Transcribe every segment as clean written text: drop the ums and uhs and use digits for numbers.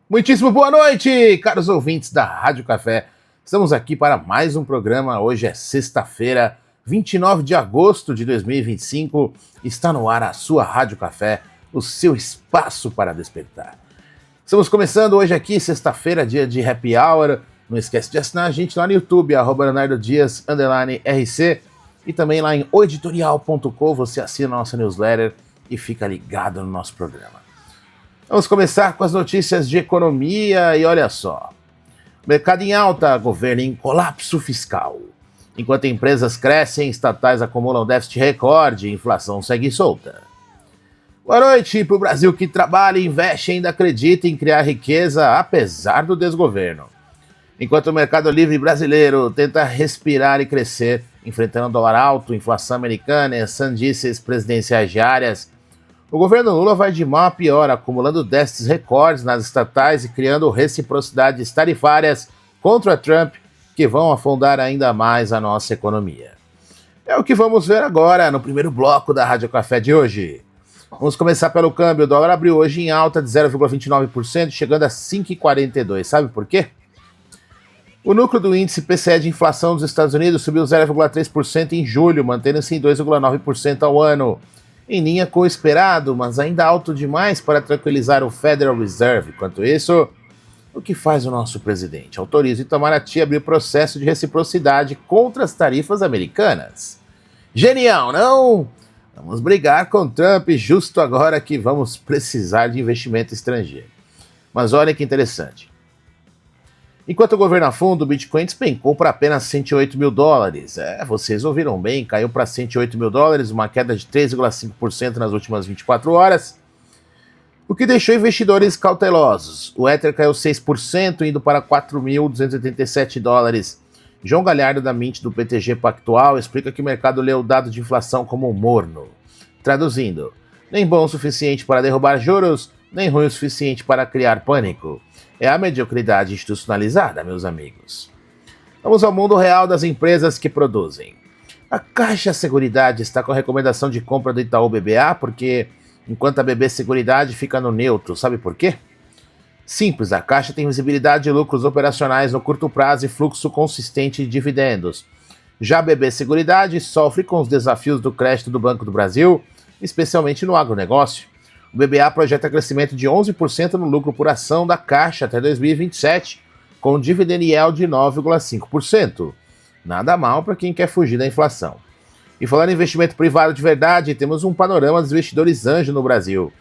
Muitíssimo boa noite, caros ouvintes da Rádio Café. Estamos aqui para mais um programa. Hoje é sexta-feira, 29 de agosto de 2025. Está no ar a sua Rádio Café, o seu espaço para despertar. Estamos começando hoje aqui, sexta-feira, dia de Happy Hour. Não esquece de assinar a gente lá no YouTube, @LeonardoDias_RC. E também lá em oeditorial.com você assina a nossa newsletter e fica ligado no nosso programa. Vamos começar com as notícias de economia e olha só. Mercado em alta, governo em colapso fiscal. Enquanto empresas crescem, estatais acumulam déficit recorde e inflação segue solta. Boa noite para o Brasil que trabalha, investe e ainda acredita em criar riqueza apesar do desgoverno. Enquanto o mercado livre brasileiro tenta respirar e crescer, enfrentando dólar alto, inflação americana e sandices presidenciais diárias, o governo Lula vai de mal a pior, acumulando déficits recordes nas estatais e criando reciprocidades tarifárias contra Trump, que vão afundar ainda mais a nossa economia. É o que vamos ver agora no primeiro bloco da Rádio Café de hoje. Vamos começar pelo câmbio. O dólar abriu hoje em alta de 0,29%, chegando a 5,42. Sabe por quê? O núcleo do índice PCE de inflação dos Estados Unidos subiu 0,3% em julho, mantendo-se em 2,9% ao ano. Em linha com o esperado, mas ainda alto demais para tranquilizar o Federal Reserve. Enquanto isso, o que faz o nosso presidente? Autoriza o Itamaraty a abrir processo de reciprocidade contra as tarifas americanas. Genial, não? Vamos brigar com Trump justo agora que vamos precisar de investimento estrangeiro. Mas olha que interessante. Enquanto o governo afunda, o Bitcoin despencou para apenas 108 mil dólares. Vocês ouviram bem, caiu para 108 mil dólares, uma queda de 3,5% nas últimas 24 horas, o que deixou investidores cautelosos. O Ether caiu 6%, indo para 4.287 dólares. João Galhardo, da Mint do BTG Pactual, explica que o mercado lê o dado de inflação como morno. Traduzindo, nem bom o suficiente para derrubar juros, nem ruim o suficiente para criar pânico. É a mediocridade institucionalizada, meus amigos. Vamos ao mundo real das empresas que produzem. A Caixa Seguridade está com a recomendação de compra do Itaú BBA, porque enquanto a BB Seguridade fica no neutro. Sabe por quê? Simples, a Caixa tem visibilidade de lucros operacionais no curto prazo e fluxo consistente de dividendos. Já a BB Seguridade sofre com os desafios do crédito do Banco do Brasil, especialmente no agronegócio. O BBA projeta crescimento de 11% no lucro por ação da Caixa até 2027, com dividend yield de 9,5%. Nada mal para quem quer fugir da inflação. E falando em investimento privado de verdade, temos um panorama dos investidores anjo no Brasil.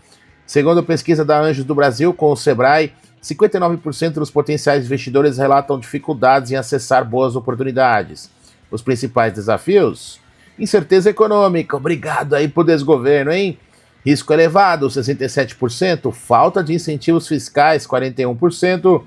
Segundo a pesquisa da Anjos do Brasil com o Sebrae, 59% dos potenciais investidores relatam dificuldades em acessar boas oportunidades. Os principais desafios? Incerteza econômica, obrigado aí pro desgoverno, hein? Risco elevado, 67%, falta de incentivos fiscais, 41%,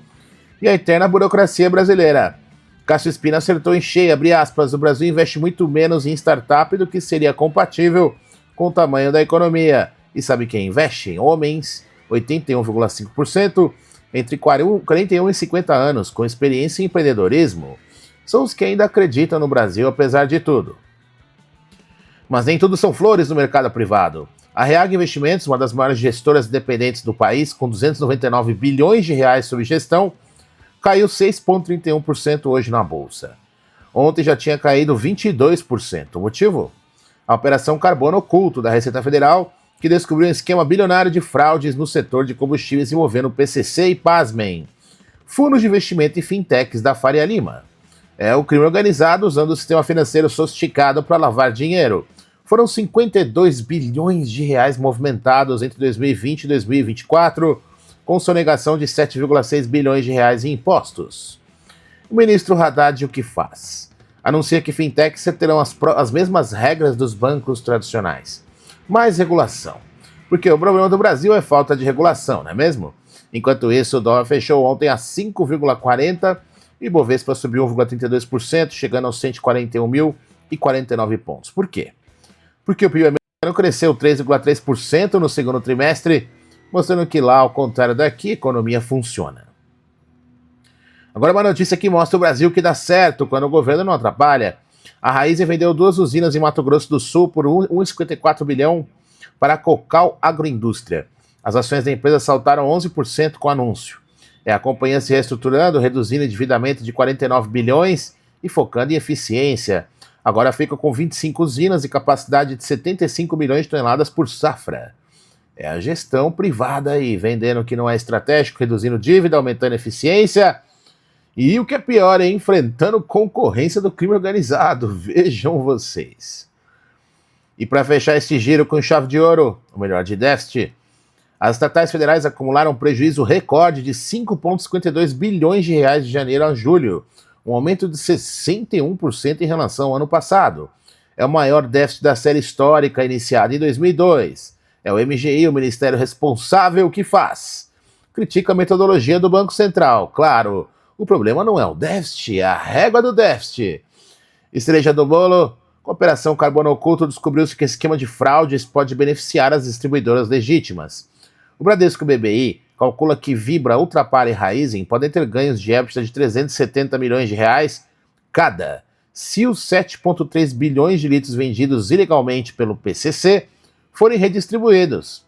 e a eterna burocracia brasileira. Cássio Espina acertou em cheio, abre aspas, o Brasil investe muito menos em startup do que seria compatível com o tamanho da economia. E sabe quem investe? Homens, 81,5%, entre 41 e 50 anos, com experiência em empreendedorismo. São os que ainda acreditam no Brasil, apesar de tudo. Mas nem tudo são flores no mercado privado. A Reag Investimentos, uma das maiores gestoras independentes do país, com 299 bilhões de reais sob gestão, caiu 6,31% hoje na Bolsa. Ontem já tinha caído 22%. O motivo? A Operação Carbono Oculto da Receita Federal, que descobriu um esquema bilionário de fraudes no setor de combustíveis envolvendo o PCC e, pasmem, fundos de investimento e fintechs da Faria Lima. É o crime organizado usando o sistema financeiro sofisticado para lavar dinheiro. Foram 52 bilhões de reais movimentados entre 2020 e 2024, com sonegação de 7,6 bilhões de reais em impostos. O ministro Haddad o que faz? Anuncia que fintechs terão as mesmas regras dos bancos tradicionais. Mais regulação. Porque o problema do Brasil é falta de regulação, não é mesmo? Enquanto isso, o dólar fechou ontem a 5,40 e o Bovespa subiu 1,32%, chegando aos 141.049 pontos. Por quê? porque o PIB americano cresceu 3,3% no segundo trimestre, mostrando que lá, ao contrário daqui, a economia funciona. Agora uma notícia que mostra o Brasil que dá certo quando o governo não atrapalha. A Raízen vendeu 2 usinas em Mato Grosso do Sul por 1,54 bilhão para a Cocal Agroindústria. As ações da empresa saltaram 11% com o anúncio. A companhia se reestruturando, reduzindo o endividamento de 49 bilhões e focando em eficiência. Agora fica com 25 usinas e capacidade de 75 milhões de toneladas por safra. É a gestão privada aí, vendendo o que não é estratégico, reduzindo dívida, aumentando eficiência. E o que é pior, é enfrentando concorrência do crime organizado. Vejam vocês. E para fechar este giro com chave de ouro, ou melhor, de déficit, as estatais federais acumularam um prejuízo recorde de 5,52 bilhões de reais de janeiro a julho, um aumento de 61% em relação ao ano passado. É o maior déficit da série histórica iniciada em 2002. É o MGI, o ministério responsável, que faz. Critica a metodologia do Banco Central. Claro, o problema não é o déficit, é a régua do déficit. Estreja do bolo, com a Operação Carbono Oculto descobriu-se que esquema de fraudes pode beneficiar as distribuidoras legítimas. O Bradesco BBI calcula que Vibra, Ultrapar e Raízen podem ter ganhos de EBITDA de 370 milhões de reais cada, se os 7,3 bilhões de litros vendidos ilegalmente pelo PCC forem redistribuídos.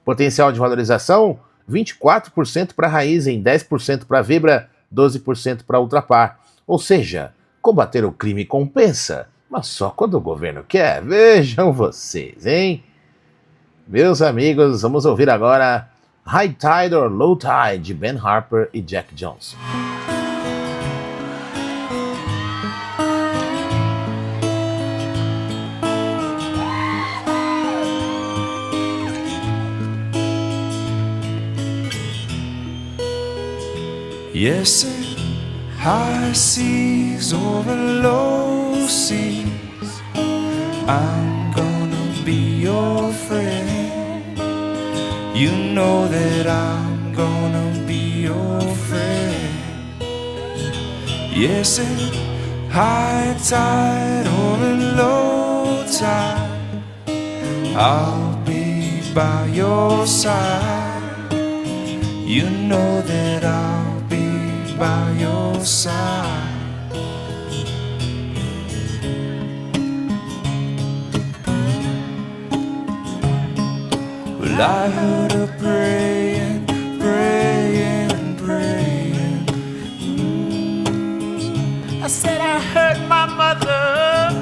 Potencial de valorização, 24% para Raízen, 10% para Vibra, 12% para Ultrapar. Ou seja, combater o crime compensa, mas só quando o governo quer. Vejam vocês, hein? Meus amigos, vamos ouvir agora High Tide or Low Tide, de Ben Harper e Jack Johnson. Yes, high seas over low seas, I'm gonna be your friend. You know that I'm gonna be your friend. Yes, high tide over low tide, I'll be by your side. You know that I'll be by your side. Well, I heard her praying, praying, praying. I said I heard my mother.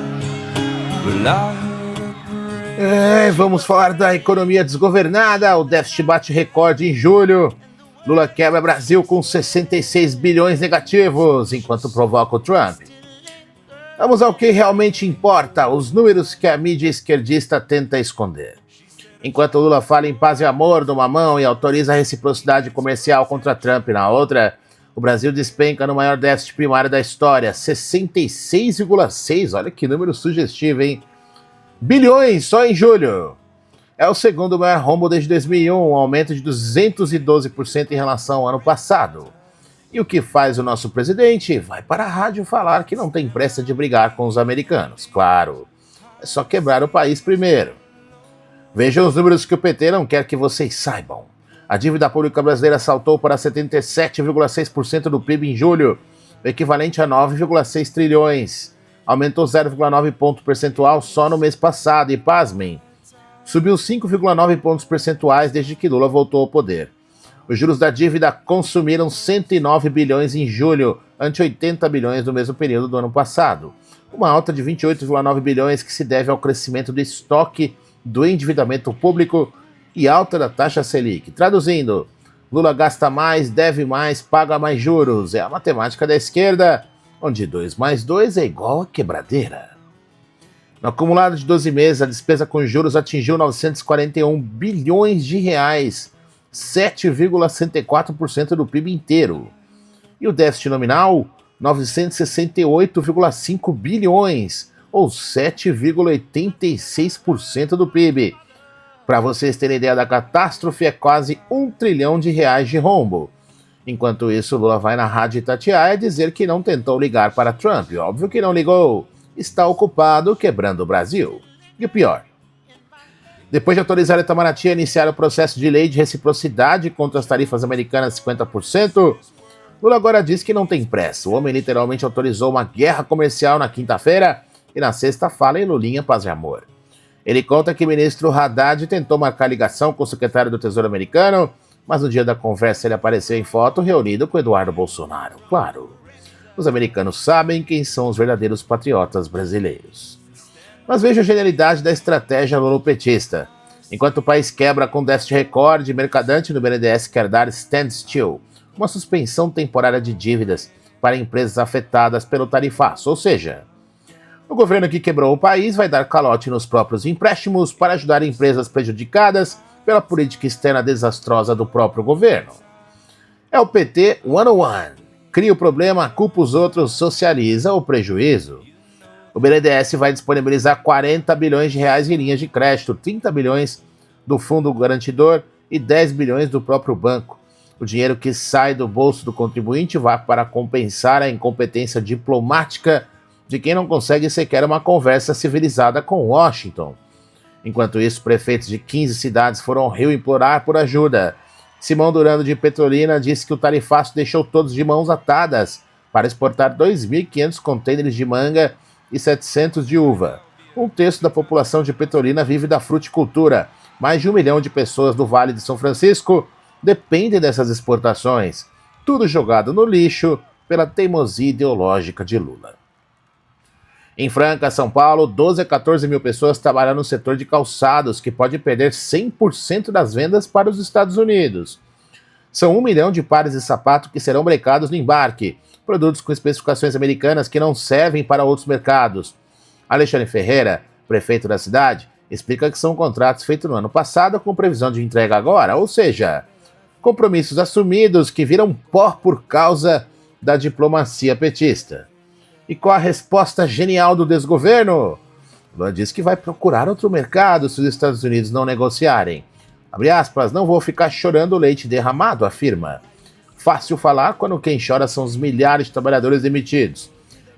Well, I heard her praying. Vamos falar da economia desgovernada. O déficit bate recorde em julho. Lula quebra Brasil com 66 bilhões negativos, enquanto provoca o Trump. Vamos ao que realmente importa, os números que a mídia esquerdista tenta esconder. Enquanto Lula fala em paz e amor numa mão e autoriza a reciprocidade comercial contra Trump na outra, o Brasil despenca no maior déficit primário da história, 66,6, olha que número sugestivo, hein? Bilhões só em julho. É o segundo maior rombo desde 2001, um aumento de 212% em relação ao ano passado. E o que faz o nosso presidente? Vai para a rádio falar que não tem pressa de brigar com os americanos. Claro, é só quebrar o país primeiro. Vejam os números que o PT não quer que vocês saibam. A dívida pública brasileira saltou para 77,6% do PIB em julho, o equivalente a 9,6 trilhões. Aumentou 0,9 ponto percentual só no mês passado e, pasmem, subiu 5,9 pontos percentuais desde que Lula voltou ao poder. Os juros da dívida consumiram 109 bilhões em julho, ante 80 bilhões no mesmo período do ano passado. Uma alta de 28,9 bilhões que se deve ao crescimento do estoque do endividamento público e alta da taxa Selic. Traduzindo, Lula gasta mais, deve mais, paga mais juros. É a matemática da esquerda, onde 2 mais 2 é igual a quebradeira. No acumulado de 12 meses, a despesa com juros atingiu 941 bilhões de reais, 7,64% do PIB inteiro. E o déficit nominal, 968,5 bilhões, ou 7,86% do PIB. Para vocês terem ideia da catástrofe, é quase 1 trilhão de reais de rombo. Enquanto isso, Lula vai na rádio Itatiaia dizer que não tentou ligar para Trump. Óbvio que não ligou. Está ocupado quebrando o Brasil. E o pior, Depois de autorizar a Itamaraty a iniciar o processo de lei de reciprocidade contra as tarifas americanas de 50%, Lula agora diz que não tem pressa. O homem literalmente autorizou uma guerra comercial na quinta-feira e na sexta fala em Lulinha Paz e Amor. Ele conta que o ministro Haddad tentou marcar ligação com o secretário do Tesouro americano, mas no dia da conversa ele apareceu em foto reunido com Eduardo Bolsonaro. Claro, os americanos sabem quem são os verdadeiros patriotas brasileiros. Mas veja a genialidade da estratégia lulopetista. Enquanto o país quebra com déficit recorde, mercadante no BNDES quer dar standstill, uma suspensão temporária de dívidas para empresas afetadas pelo tarifaço, ou seja, o governo que quebrou o país vai dar calote nos próprios empréstimos para ajudar empresas prejudicadas pela política externa desastrosa do próprio governo. É o PT 101. Cria o problema, culpa os outros, socializa o prejuízo. O BNDES vai disponibilizar 40 bilhões de reais em linhas de crédito, 30 bilhões do fundo garantidor e 10 bilhões do próprio banco. O dinheiro que sai do bolso do contribuinte vai para compensar a incompetência diplomática de quem não consegue sequer uma conversa civilizada com Washington. Enquanto isso, prefeitos de 15 cidades foram ao Rio implorar por ajuda. Simão Durando de Petrolina disse que o tarifaço deixou todos de mãos atadas para exportar 2.500 contêineres de manga e 700 de uva. Um terço da população de Petrolina vive da fruticultura. Mais de 1 milhão de pessoas do Vale de São Francisco dependem dessas exportações. Tudo jogado no lixo pela teimosia ideológica de Lula. Em Franca, São Paulo, 12 a 14 mil pessoas trabalham no setor de calçados, que pode perder 100% das vendas para os Estados Unidos. São 1 milhão de pares de sapato que serão brecados no embarque, produtos com especificações americanas que não servem para outros mercados. Alexandre Ferreira, prefeito da cidade, explica que são contratos feitos no ano passado com previsão de entrega agora, ou seja, compromissos assumidos que viram pó por causa da diplomacia petista. E qual a resposta genial do desgoverno? Lula diz que vai procurar outro mercado se os Estados Unidos não negociarem. Abre aspas, não vou ficar chorando leite derramado, afirma. Fácil falar quando quem chora são os milhares de trabalhadores demitidos.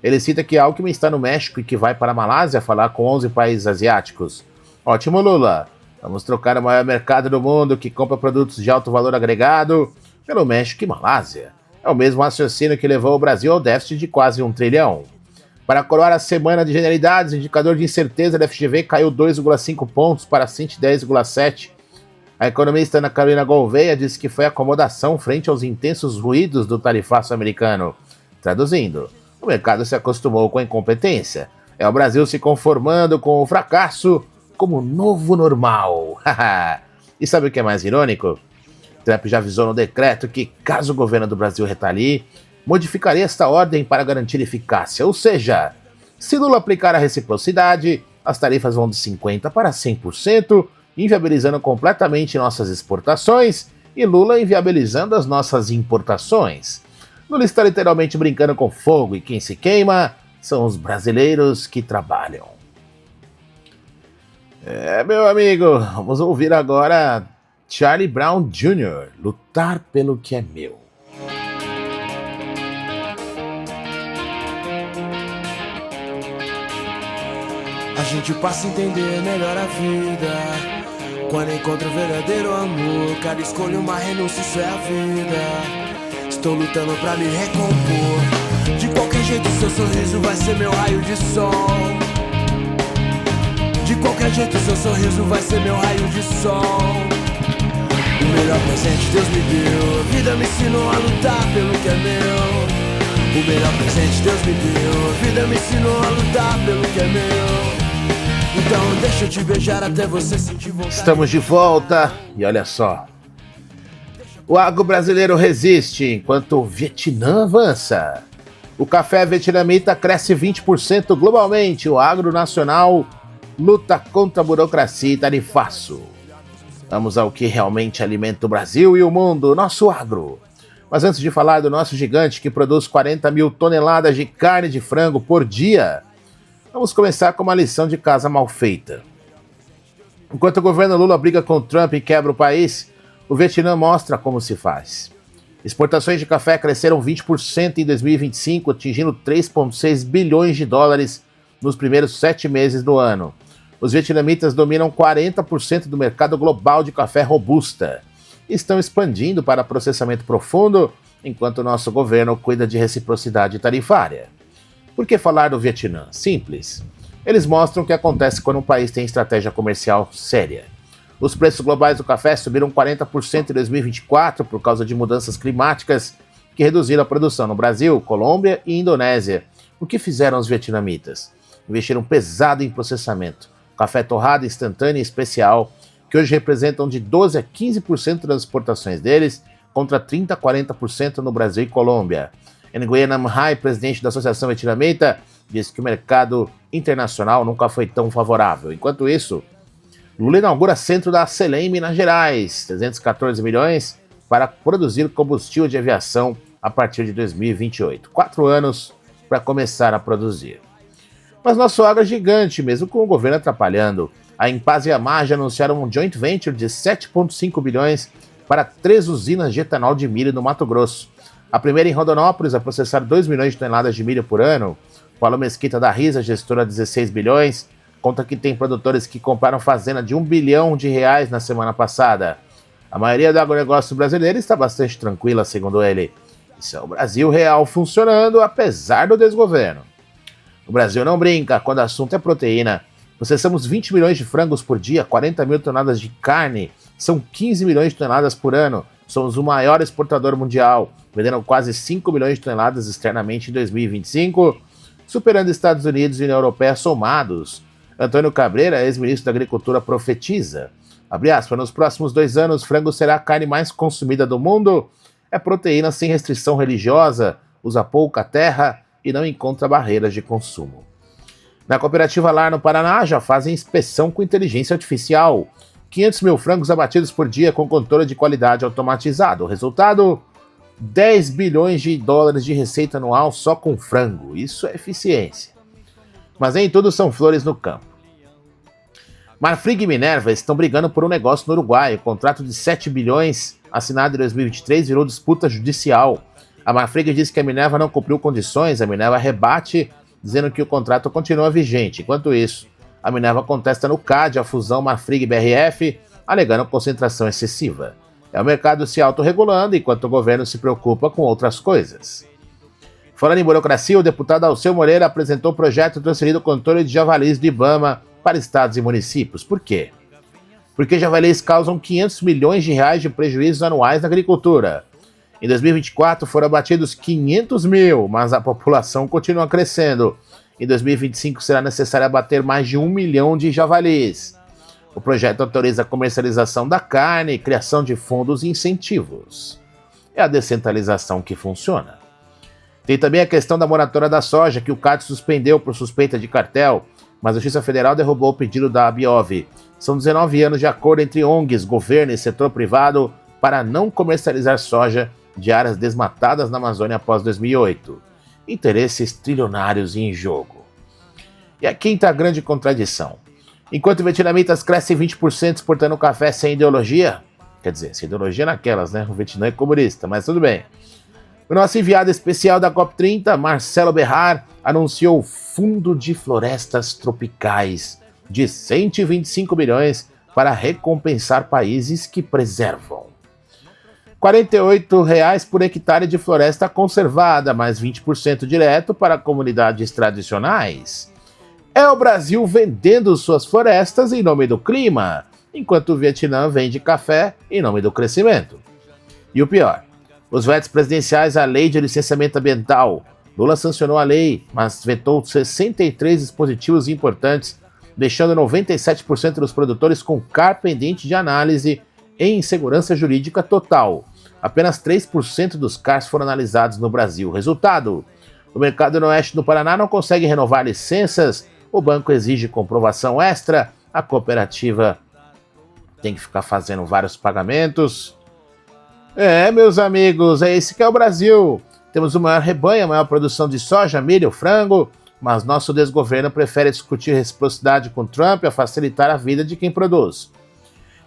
Ele cita que Alckmin está no México e que vai para a Malásia falar com 11 países asiáticos. Ótimo, Lula. Vamos trocar o maior mercado do mundo que compra produtos de alto valor agregado pelo México e Malásia. É o mesmo raciocínio que levou o Brasil ao déficit de quase 1 trilhão. Para coroar a semana de genialidades, o indicador de incerteza da FGV caiu 2,5 pontos para 110,7. A economista Ana Carolina Gouveia disse que foi acomodação frente aos intensos ruídos do tarifaço americano. Traduzindo, o mercado se acostumou com a incompetência. É o Brasil se conformando com o fracasso como novo normal. E sabe o que é mais irônico? Trump já avisou no decreto que, caso o governo do Brasil retalie, modificaria esta ordem para garantir eficácia. Ou seja, se Lula aplicar a reciprocidade, as tarifas vão de 50% para 100%, inviabilizando completamente nossas exportações, e Lula inviabilizando as nossas importações. Lula está literalmente brincando com fogo, e quem se queima são os brasileiros que trabalham. Meu amigo, vamos ouvir agora Charlie Brown Jr., Lutar pelo que é meu. A gente passa a entender melhor a vida quando encontra o verdadeiro amor. Cada escolha uma renúncia, isso é a vida. Estou lutando pra me recompor. De qualquer jeito seu sorriso vai ser meu raio de sol. De qualquer jeito seu sorriso vai ser meu raio de sol. O melhor presente Deus me deu. A vida me ensinou a lutar pelo que é meu. O melhor presente Deus me deu. A vida me ensinou a lutar pelo que é meu. Então deixa eu te beijar até você sentir vontade. Estamos de volta e olha só. O agro brasileiro resiste enquanto o Vietnã avança. O café vietnamita cresce 20% globalmente. O agro nacional luta contra a burocracia e tarifaço. Vamos ao que realmente alimenta o Brasil e o mundo, nosso agro. Mas antes de falar do nosso gigante que produz 40 mil toneladas de carne de frango por dia, vamos começar com uma lição de casa mal feita. Enquanto o governo Lula briga com Trump e quebra o país, o Vietnã mostra como se faz. Exportações de café cresceram 20% em 2025, atingindo 3,6 bilhões de dólares nos primeiros 7 meses do ano. Os vietnamitas dominam 40% do mercado global de café robusta e estão expandindo para processamento profundo, enquanto o nosso governo cuida de reciprocidade tarifária. Por que falar do Vietnã? Simples. Eles mostram o que acontece quando um país tem estratégia comercial séria. Os preços globais do café subiram 40% em 2024 por causa de mudanças climáticas que reduziram a produção no Brasil, Colômbia e Indonésia. O que fizeram os vietnamitas? Investiram pesado em processamento. Café torrado, instantâneo e especial, que hoje representam de 12% a 15% das exportações deles, contra 30% a 40% no Brasil e Colômbia. Nguyen Nam Hai, presidente da Associação Vietnamita, disse que o mercado internacional nunca foi tão favorável. Enquanto isso, Lula inaugura centro da Selem em Minas Gerais, 314 milhões para produzir combustível de aviação a partir de 2028. 4 anos para começar a produzir. Mas nosso agro é gigante, mesmo com o governo atrapalhando. A Impaz e a Marja anunciaram um joint venture de 7,5 bilhões para 3 usinas de etanol de milho no Mato Grosso. A primeira em Rondonópolis a processar 2 milhões de toneladas de milho por ano. Paulo Mesquita da Risa, gestora 16 bilhões, conta que tem produtores que compraram fazenda de R$1 bilhão na semana passada. A maioria do agronegócio brasileiro está bastante tranquila, segundo ele. Isso é o Brasil real funcionando, apesar do desgoverno. O Brasil não brinca quando o assunto é proteína. Processamos 20 milhões de frangos por dia, 40 mil toneladas de carne, são 15 milhões de toneladas por ano. Somos o maior exportador mundial, vendendo quase 5 milhões de toneladas externamente em 2025, superando Estados Unidos e União Europeia somados. Antônio Cabreira, ex-ministro da Agricultura, profetiza, abre aspas, nos próximos 2 anos, frango será a carne mais consumida do mundo, é proteína sem restrição religiosa, usa pouca terra e não encontra barreiras de consumo. Na cooperativa Lar no Paraná já fazem inspeção com inteligência artificial. 500 mil frangos abatidos por dia com controle de qualidade automatizado. O resultado? 10 bilhões de dólares de receita anual só com frango. Isso é eficiência. Mas nem tudo são flores no campo. Marfrig e Minerva estão brigando por um negócio no Uruguai. O contrato de 7 bilhões assinado em 2023 virou disputa judicial. A Marfrig diz que a Minerva não cumpriu condições, a Minerva rebate, dizendo que o contrato continua vigente. Enquanto isso, a Minerva contesta no CAD a fusão Marfrig-BRF, alegando concentração excessiva. É o mercado se autorregulando, enquanto o governo se preocupa com outras coisas. Falando em burocracia, o deputado Alceu Moreira apresentou o projeto transferindo o controle de javalis do IBAMA para estados e municípios. Por quê? Porque javalis causam 500 milhões de reais de prejuízos anuais na agricultura. Em 2024 foram abatidos 500 mil, mas a população continua crescendo. Em 2025 será necessário abater mais de 1 milhão de javalis. O projeto autoriza a comercialização da carne, criação de fundos e incentivos. É a descentralização que funciona. Tem também a questão da moratória da soja, que o CAD suspendeu por suspeita de cartel, mas a Justiça Federal derrubou o pedido da Abiov. São 19 anos de acordo entre ONGs, governo e setor privado para não comercializar soja de áreas desmatadas na Amazônia após 2008. Interesses trilionários em jogo. E a quinta grande contradição. Enquanto vietnamitas crescem 20% exportando café sem ideologia, quer dizer, sem ideologia naquelas, né? O Vietnã é comunista, mas tudo bem. O nosso enviado especial da COP30, Marcelo Berrar, anunciou o Fundo de Florestas Tropicais de 125 milhões para recompensar países que preservam. R$ 48,00 por hectare de floresta conservada, mais 20% direto para comunidades tradicionais. É o Brasil vendendo suas florestas em nome do clima, enquanto o Vietnã vende café em nome do crescimento. E o pior, os vetos presidenciais à lei de licenciamento ambiental. Lula sancionou a lei, mas vetou 63 dispositivos importantes, deixando 97% dos produtores com CAR pendente de análise em insegurança jurídica total. Apenas 3% dos CARs foram analisados no Brasil. Resultado: o mercado no oeste do Paraná não consegue renovar licenças, o banco exige comprovação extra, a cooperativa tem que ficar fazendo vários pagamentos. Meus amigos, é esse que é o Brasil. Temos o maior rebanho, a maior produção de soja, milho, frango, mas nosso desgoverno prefere discutir reciprocidade com Trump a facilitar a vida de quem produz.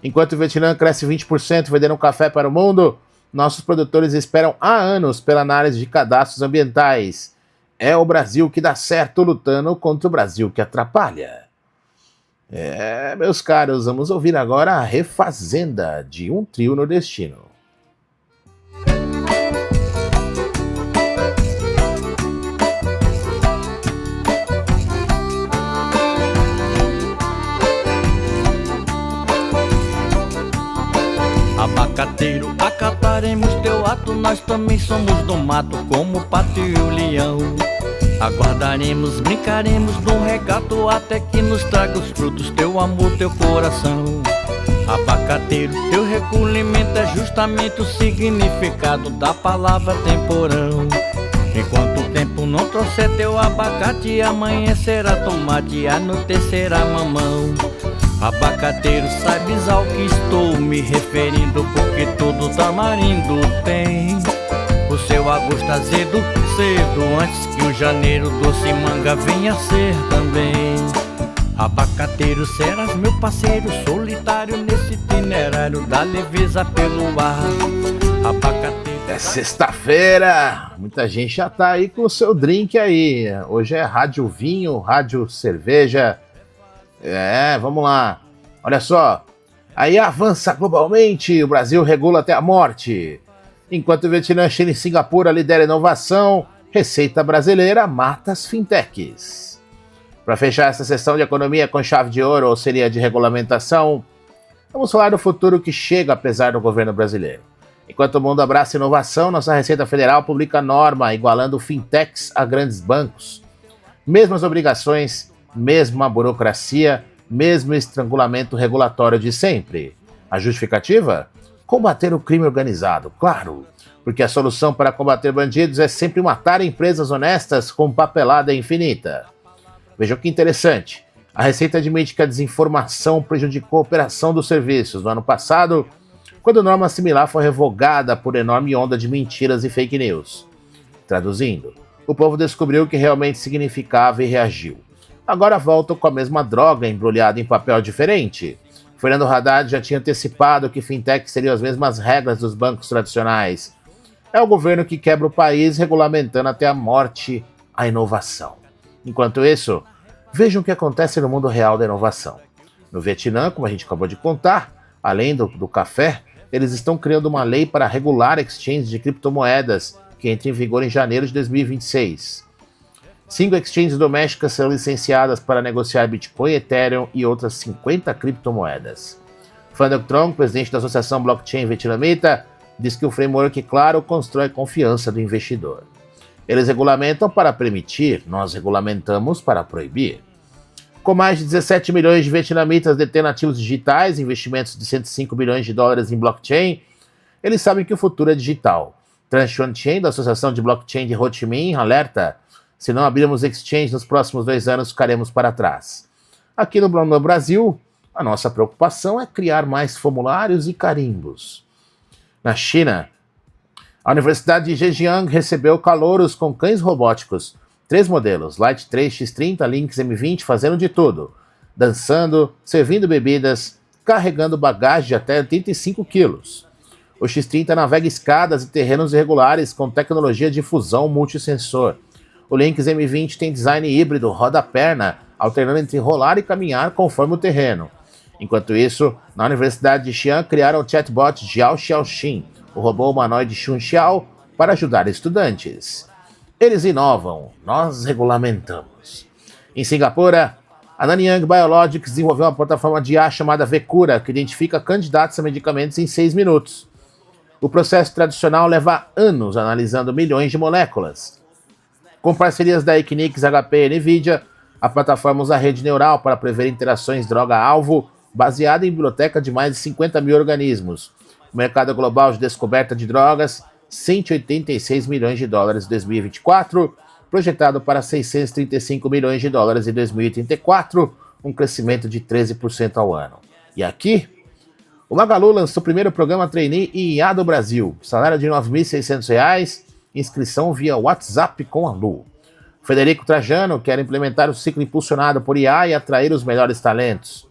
Enquanto o Vietnã cresce 20% vendendo café para o mundo, nossos produtores esperam há anos pela análise de cadastros ambientais. É o Brasil que dá certo lutando contra o Brasil que atrapalha. Meus caros, vamos ouvir agora a Refazenda de um trio nordestino. Abacateiro, acataremos teu ato, nós também somos do mato, como o pato e o leão. Aguardaremos, brincaremos no regato, até que nos traga os frutos, teu amor, teu coração. Abacateiro, teu recolhimento é justamente o significado da palavra temporão. Enquanto o tempo não trouxer teu abacate, amanhecerá tomate, anoitecerá mamão. Abacateiro, saibes ao que estou me referindo, porque todo tamarindo tem o seu agosto azedo, cedo, antes que o janeiro doce manga venha a ser também. Abacateiro, serás meu parceiro solitário nesse itinerário da leveza pelo ar. Abacateiro. É sexta-feira, muita gente já tá aí com o seu drink aí. Hoje é rádio vinho, rádio cerveja. Vamos lá. Olha só. Aí avança globalmente, o Brasil regula até a morte. Enquanto o Vietnã, China e Singapura lideram a inovação, receita brasileira mata as fintechs. Para fechar essa sessão de economia com chave de ouro ou seria de regulamentação, vamos falar do futuro que chega apesar do governo brasileiro. Enquanto o mundo abraça inovação, nossa Receita Federal publica norma igualando fintechs a grandes bancos. Mesmas obrigações, mesma burocracia, mesmo estrangulamento regulatório de sempre. A justificativa? Combater o crime organizado, claro, porque a solução para combater bandidos é sempre matar empresas honestas com papelada infinita. Vejam que interessante. A Receita admite que a desinformação prejudicou a operação dos serviços no ano passado, quando norma similar foi revogada por enorme onda de mentiras e fake news. Traduzindo, o povo descobriu o que realmente significava e reagiu. Agora voltam com a mesma droga embrulhada em papel diferente. Fernando Haddad já tinha antecipado que fintech seriam as mesmas regras dos bancos tradicionais. É o governo que quebra o país, regulamentando até a morte a inovação. Enquanto isso, vejam o que acontece no mundo real da inovação. No Vietnã, como a gente acabou de contar, além do café, eles estão criando uma lei para regular exchanges de criptomoedas, que entra em vigor em janeiro de 2026. 5 exchanges domésticas serão licenciadas para negociar Bitcoin, Ethereum e outras 50 criptomoedas. Phan Duc Trong, presidente da Associação Blockchain Vietnamita, diz que o framework, claro, constrói confiança do investidor. Eles regulamentam para permitir, nós regulamentamos para proibir. Com mais de 17 milhões de vietnamitas detendo ativos digitais, investimentos de 105 bilhões de dólares em blockchain, eles sabem que o futuro é digital. Transhuan Chain, da Associação de Blockchain de Ho Chi Minh, alerta: se não abrirmos exchange nos próximos 2 anos, ficaremos para trás. Aqui no Brasil, a nossa preocupação é criar mais formulários e carimbos. Na China, a Universidade de Zhejiang recebeu calouros com cães robóticos. 3 modelos, Light 3, X30, Lynx M20, fazendo de tudo. Dançando, servindo bebidas, carregando bagagem de até 85 quilos. O X30 navega escadas e terrenos irregulares com tecnologia de fusão multissensor. O Lynx M20 tem design híbrido, roda-perna, alternando entre rolar e caminhar conforme o terreno. Enquanto isso, na Universidade de Xi'an criaram o chatbot Jiao Xiaoxin, o robô humanoide Xun Xiao, para ajudar estudantes. Eles inovam, nós regulamentamos. Em Singapura, a Nanyang Biologics desenvolveu uma plataforma de IA chamada Vecura, que identifica candidatos a medicamentos em 6 minutos. O processo tradicional leva anos analisando milhões de moléculas. Com parcerias da Equinix, HP e NVIDIA, a plataforma usa a rede neural para prever interações droga-alvo, baseada em biblioteca de mais de 50 mil organismos. O mercado global de descoberta de drogas, 186 milhões de dólares em 2024, projetado para 635 milhões de dólares em 2034, um crescimento de 13% ao ano. E aqui, o Magalu lançou o primeiro programa trainee em IA do Brasil, salário de R$ 9.600, inscrição via WhatsApp com a Lu. Federico Trajano quer implementar o ciclo impulsionado por IA e atrair os melhores talentos.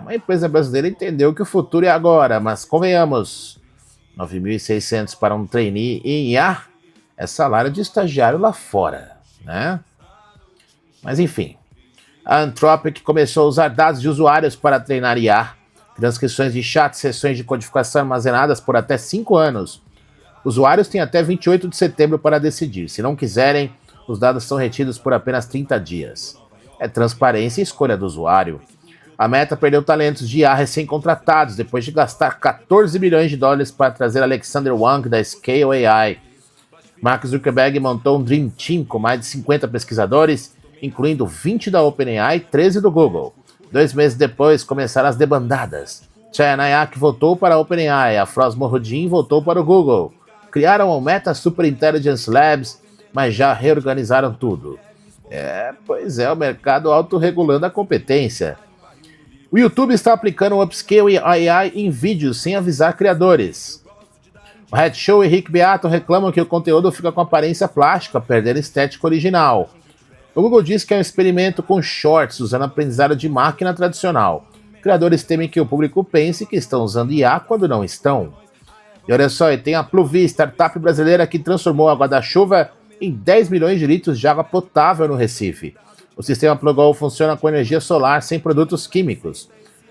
Uma empresa brasileira entendeu que o futuro é agora, mas convenhamos, 9.600 para um trainee em IA é salário de estagiário lá fora, né? Mas enfim, A Anthropic começou a usar dados de usuários para treinar IA, transcrições de chat, sessões de codificação armazenadas por até 5 anos. Usuários têm até 28 de setembro para decidir. Se não quiserem, os dados são retidos por apenas 30 dias. É transparência e escolha do usuário. A Meta perdeu talentos de IA recém-contratados depois de gastar 14 bilhões de dólares para trazer Alexander Wang da Scale AI. Mark Zuckerberg montou um Dream Team com mais de 50 pesquisadores, incluindo 20 da OpenAI e 13 do Google. 2 meses depois, começaram as debandadas. Chaya Nayak voltou para a OpenAI, Afroz Mohudin voltou para o Google. Criaram o Meta Super Intelligence Labs, mas já reorganizaram tudo. Pois é, o mercado autorregulando a competência. O YouTube está aplicando o Upscale AI em vídeos sem avisar criadores. O Red Show e Rick Beato reclamam que o conteúdo fica com aparência plástica, perdendo a estética original. O Google diz que é um experimento com shorts, usando aprendizado de máquina tradicional. Criadores temem que o público pense que estão usando IA quando não estão. E olha só, e tem a Pluvi, startup brasileira que transformou a água da chuva em 10 milhões de litros de água potável no Recife. O sistema Plugol funciona com energia solar sem produtos químicos.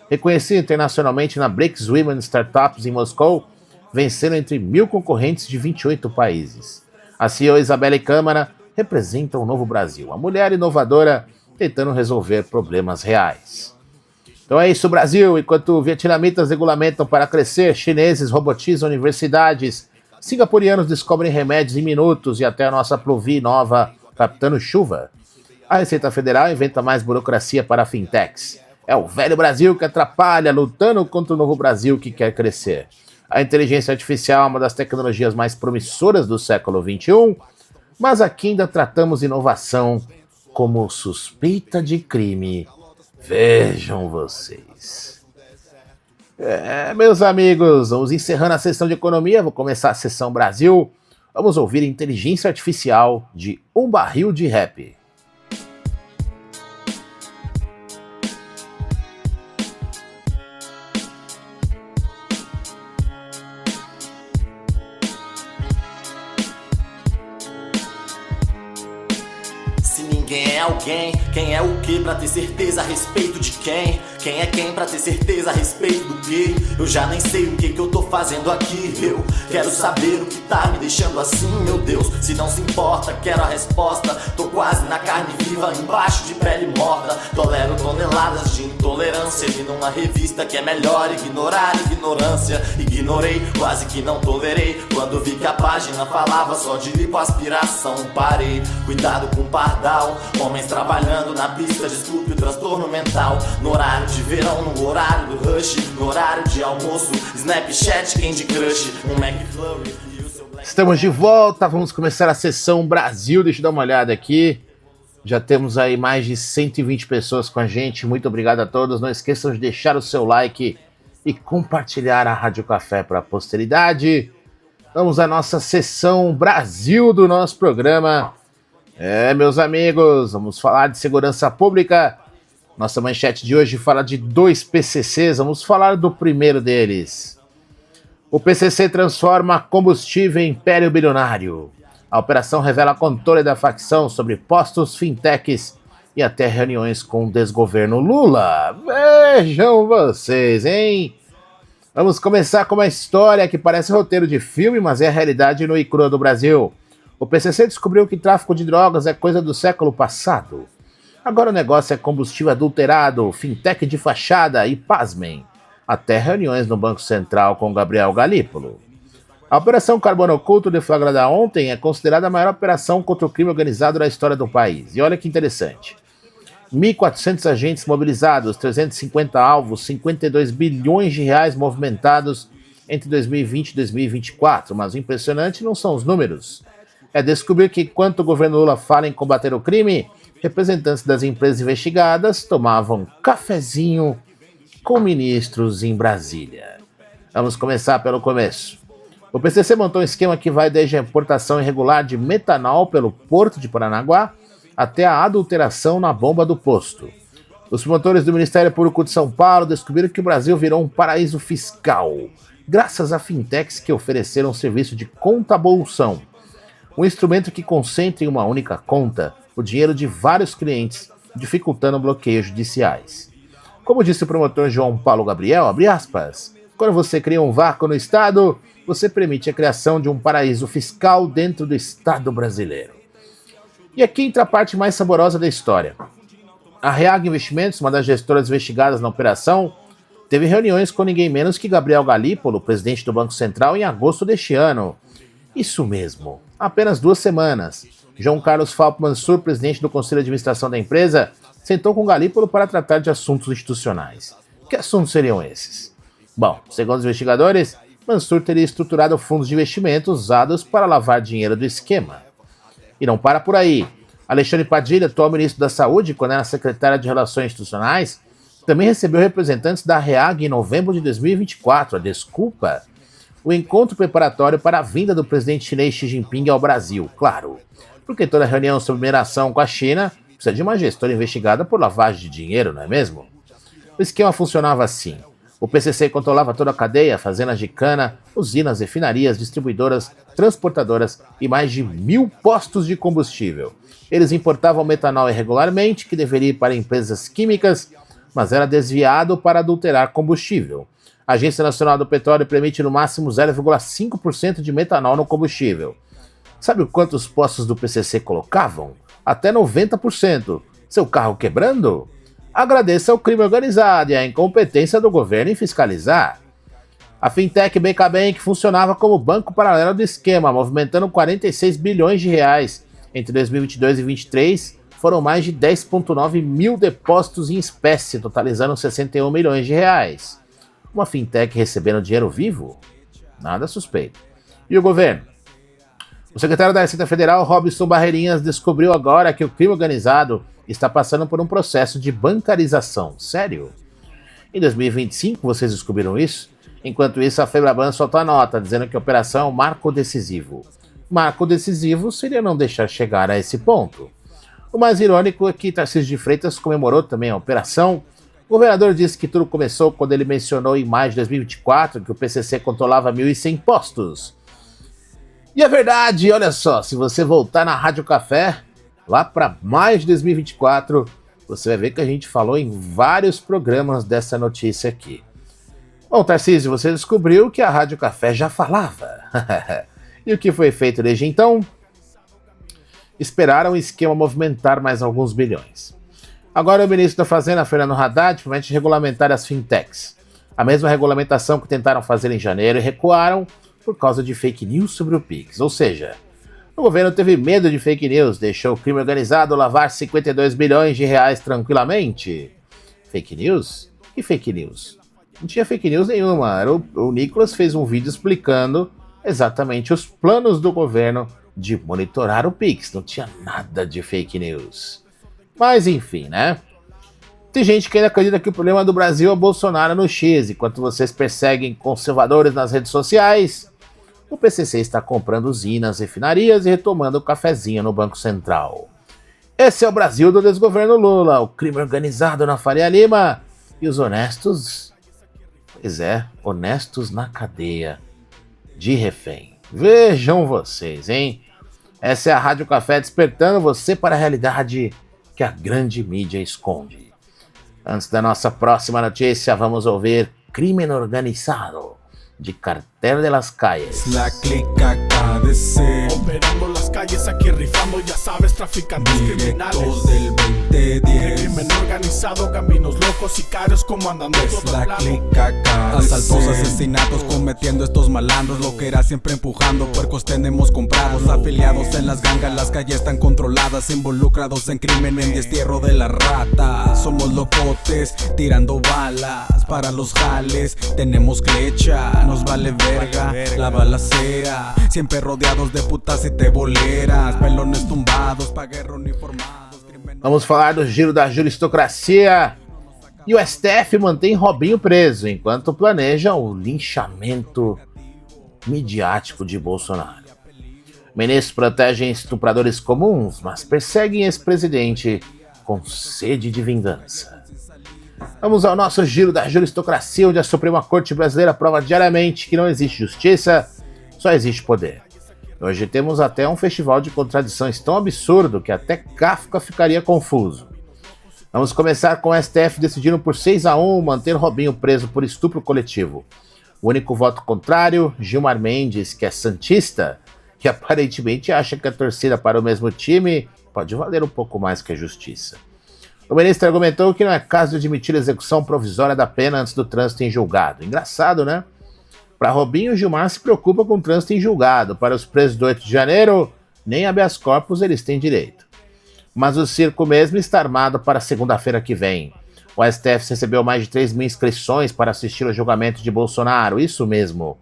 Reconhecido internacionalmente na BRICS Women Startups em Moscou, vencendo entre 1.000 concorrentes de 28 países. A CEO Isabelle Câmara representa o novo Brasil, a mulher inovadora tentando resolver problemas reais. Então é isso, Brasil. Enquanto vietnamitas regulamentam para crescer, chineses robotizam universidades, singapurianos descobrem remédios em minutos e até a nossa Pluvi nova captando chuva. A Receita Federal inventa mais burocracia para fintechs. É o velho Brasil que atrapalha, lutando contra o novo Brasil que quer crescer. A inteligência artificial é uma das tecnologias mais promissoras do século XXI, mas aqui ainda tratamos inovação como suspeita de crime. Vejam vocês. Meus amigos, vamos encerrando a sessão de economia, vou começar a sessão Brasil. Vamos ouvir inteligência artificial de um barril de rap. Quem é alguém? Quem é o que pra ter certeza a respeito de quem? Quem é quem pra ter certeza a respeito do que? Eu já nem sei o que eu tô fazendo aqui. Eu quero saber o que tá me deixando assim, meu Deus. Se não se importa, quero a resposta. Tô quase na carne viva, embaixo de pele morta. Tolero toneladas de intolerância. Vi numa revista que é melhor ignorar ignorância. Ignorei, quase que não tolerei. Quando vi que a página falava só de lipoaspiração, parei. Cuidado com o pardal. Homens trabalhando na pista, desculpe o transtorno mental. No horário de verão, no horário do rush, no horário de almoço, Snapchat, Candy Crush, um McFlurry e o seu Black... Estamos de volta, vamos começar a sessão Brasil. Deixa eu dar uma olhada aqui. Já temos aí mais de 120 pessoas com a gente. Muito obrigado a todos. Não esqueçam de deixar o seu like e compartilhar a Rádio Café para a posteridade. Vamos à nossa sessão Brasil do nosso programa. Meus amigos, vamos falar de segurança pública. Nossa manchete de hoje fala de 2 PCCs, vamos falar do primeiro deles. O PCC transforma combustível em império bilionário. A operação revela controle da facção sobre postos, fintechs e até reuniões com o desgoverno Lula. Vejam vocês, hein? Vamos começar com uma história que parece roteiro de filme, mas é a realidade nua e crua do Brasil. O PCC descobriu que tráfico de drogas é coisa do século passado. Agora o negócio é combustível adulterado, fintech de fachada e, pasmem, até reuniões no Banco Central com Gabriel Galípolo. A Operação Carbono Oculto, deflagrada ontem, é considerada a maior operação contra o crime organizado da história do país. E olha que interessante. 1.400 agentes mobilizados, 350 alvos, 52 bilhões de reais movimentados entre 2020 e 2024. Mas o impressionante não são os números. É descobrir que enquanto o governo Lula fala em combater o crime, representantes das empresas investigadas tomavam cafezinho com ministros em Brasília. Vamos começar pelo começo. O PCC montou um esquema que vai desde a importação irregular de metanol pelo Porto de Paranaguá até a adulteração na bomba do posto. Os promotores do Ministério Público de São Paulo descobriram que o Brasil virou um paraíso fiscal, graças a fintechs que ofereceram um serviço de conta-bolsão, um instrumento que concentra em uma única conta o dinheiro de vários clientes dificultando bloqueios judiciais. Como disse o promotor João Paulo Gabriel, abre aspas, quando você cria um vácuo no Estado, você permite a criação de um paraíso fiscal dentro do Estado brasileiro. E aqui entra a parte mais saborosa da história. A Reag Investimentos, uma das gestoras investigadas na operação, teve reuniões com ninguém menos que Gabriel Galípolo, presidente do Banco Central, em agosto deste ano. Isso mesmo, apenas 2 semanas. João Carlos Falpo Mansur, presidente do Conselho de Administração da empresa, sentou com Galípolo para tratar de assuntos institucionais. Que assuntos seriam esses? Bom, segundo os investigadores, Mansur teria estruturado fundos de investimentos usados para lavar dinheiro do esquema. E não para por aí. Alexandre Padilha, atual ministro da Saúde, quando era secretário de Relações Institucionais, também recebeu representantes da Reag em novembro de 2024, a desculpa, o encontro preparatório para a vinda do presidente chinês Xi Jinping ao Brasil, claro, porque toda reunião sobre mineração com a China precisa de uma gestora investigada por lavagem de dinheiro, não é mesmo? O esquema funcionava assim. O PCC controlava toda a cadeia, fazendas de cana, usinas, refinarias, distribuidoras, transportadoras e mais de 1.000 postos de combustível. Eles importavam metanol irregularmente, que deveria ir para empresas químicas, mas era desviado para adulterar combustível. A Agência Nacional do Petróleo permite no máximo 0,5% de metanol no combustível. Sabe quantos postos do PCC colocavam? Até 90%. Seu carro quebrando? Agradeça ao crime organizado e à incompetência do governo em fiscalizar. A fintech BK Bank funcionava como banco paralelo do esquema, movimentando 46 bilhões de reais. Entre 2022 e 2023, foram mais de 10,9 mil depósitos em espécie, totalizando 61 milhões de reais. Uma fintech recebendo dinheiro vivo? Nada suspeito. E o governo? O secretário da Receita Federal, Robson Barreirinhas, descobriu agora que o crime organizado está passando por um processo de bancarização. Sério? Em 2025 vocês descobriram isso? Enquanto isso, a Febraban soltou a nota, dizendo que a operação é um marco decisivo. Marco decisivo seria não deixar chegar a esse ponto. O mais irônico é que Tarcísio de Freitas comemorou também a operação. O governador disse que tudo começou quando ele mencionou em maio de 2024 que o PCC controlava 1.100 postos. E é verdade, olha só, se você voltar na Rádio Café, lá para maio de 2024, você vai ver que a gente falou em vários programas dessa notícia aqui. Bom, Tarcísio, você descobriu que a Rádio Café já falava. E o que foi feito desde então? Esperaram o esquema movimentar mais alguns bilhões. Agora o ministro da Fazenda, Fernando Haddad, promete regulamentar as fintechs. A mesma regulamentação que tentaram fazer em janeiro e recuaram por causa de fake news sobre o Pix. Ou seja, o governo teve medo de fake news, deixou o crime organizado lavar 52 bilhões de reais tranquilamente. Fake news? Que fake news? Não tinha fake news nenhuma. O Nicolas fez um vídeo explicando exatamente os planos do governo de monitorar o Pix. Não tinha nada de fake news. Mas enfim, né? Tem gente que ainda acredita que o problema do Brasil é Bolsonaro no X. Enquanto vocês perseguem conservadores nas redes sociais, o PCC está comprando usinas, refinarias e retomando o cafezinho no Banco Central. Esse é o Brasil do desgoverno Lula, o crime organizado na Faria Lima e os honestos, pois é, honestos na cadeia de refém. Vejam vocês, hein? Essa é a Rádio Café despertando você para a realidade que a grande mídia esconde. Antes da nossa próxima notícia, vamos ouvir Crimen Organizado, de Cartel de las Calles. La clica KDC, Operando las calles aquí rifando, ya sabes, traficantes criminales. directos del 2010. Crimen organizado, caminos locos, sicarios comandando Es todo la el plano. clica KDC. Asaltos, asesinatos cometiendo estos malandros. Lo que era siempre empujando, puercos tenemos comprados. Afiliados en las gangas, las calles están controladas. Involucrados en crimen, en destierro de la rata. Somos locotes, tirando balas para los jales. Tenemos flecha, nos vale verga la balacera. Siempre rodeados de putas y teboleras. Pelones tumbados, pa' guerra uniformados. Vamos falar do giro da juristocracia. E o STF mantém Robinho preso, enquanto planeja o linchamento midiático de Bolsonaro. Ministros protegem estupradores comuns, mas perseguem ex-presidente com sede de vingança. Vamos ao nosso giro da juristocracia, onde a Suprema Corte Brasileira prova diariamente que não existe justiça, só existe poder. Hoje temos até um festival de contradições tão absurdo que até Kafka ficaria confuso. Vamos começar com o STF decidindo por 6-1 manter Robinho preso por estupro coletivo. O único voto contrário, Gilmar Mendes, que é santista, que aparentemente acha que a torcida para o mesmo time pode valer um pouco mais que a justiça. O ministro argumentou que não é caso de admitir a execução provisória da pena antes do trânsito em julgado. Engraçado, né? Para Robinho, Gilmar se preocupa com o trânsito em julgado. Para os presos do 8 de janeiro, nem habeas corpus eles têm direito. Mas o circo mesmo está armado para segunda-feira que vem. O STF recebeu mais de 3 mil inscrições para assistir ao julgamento de Bolsonaro, isso mesmo.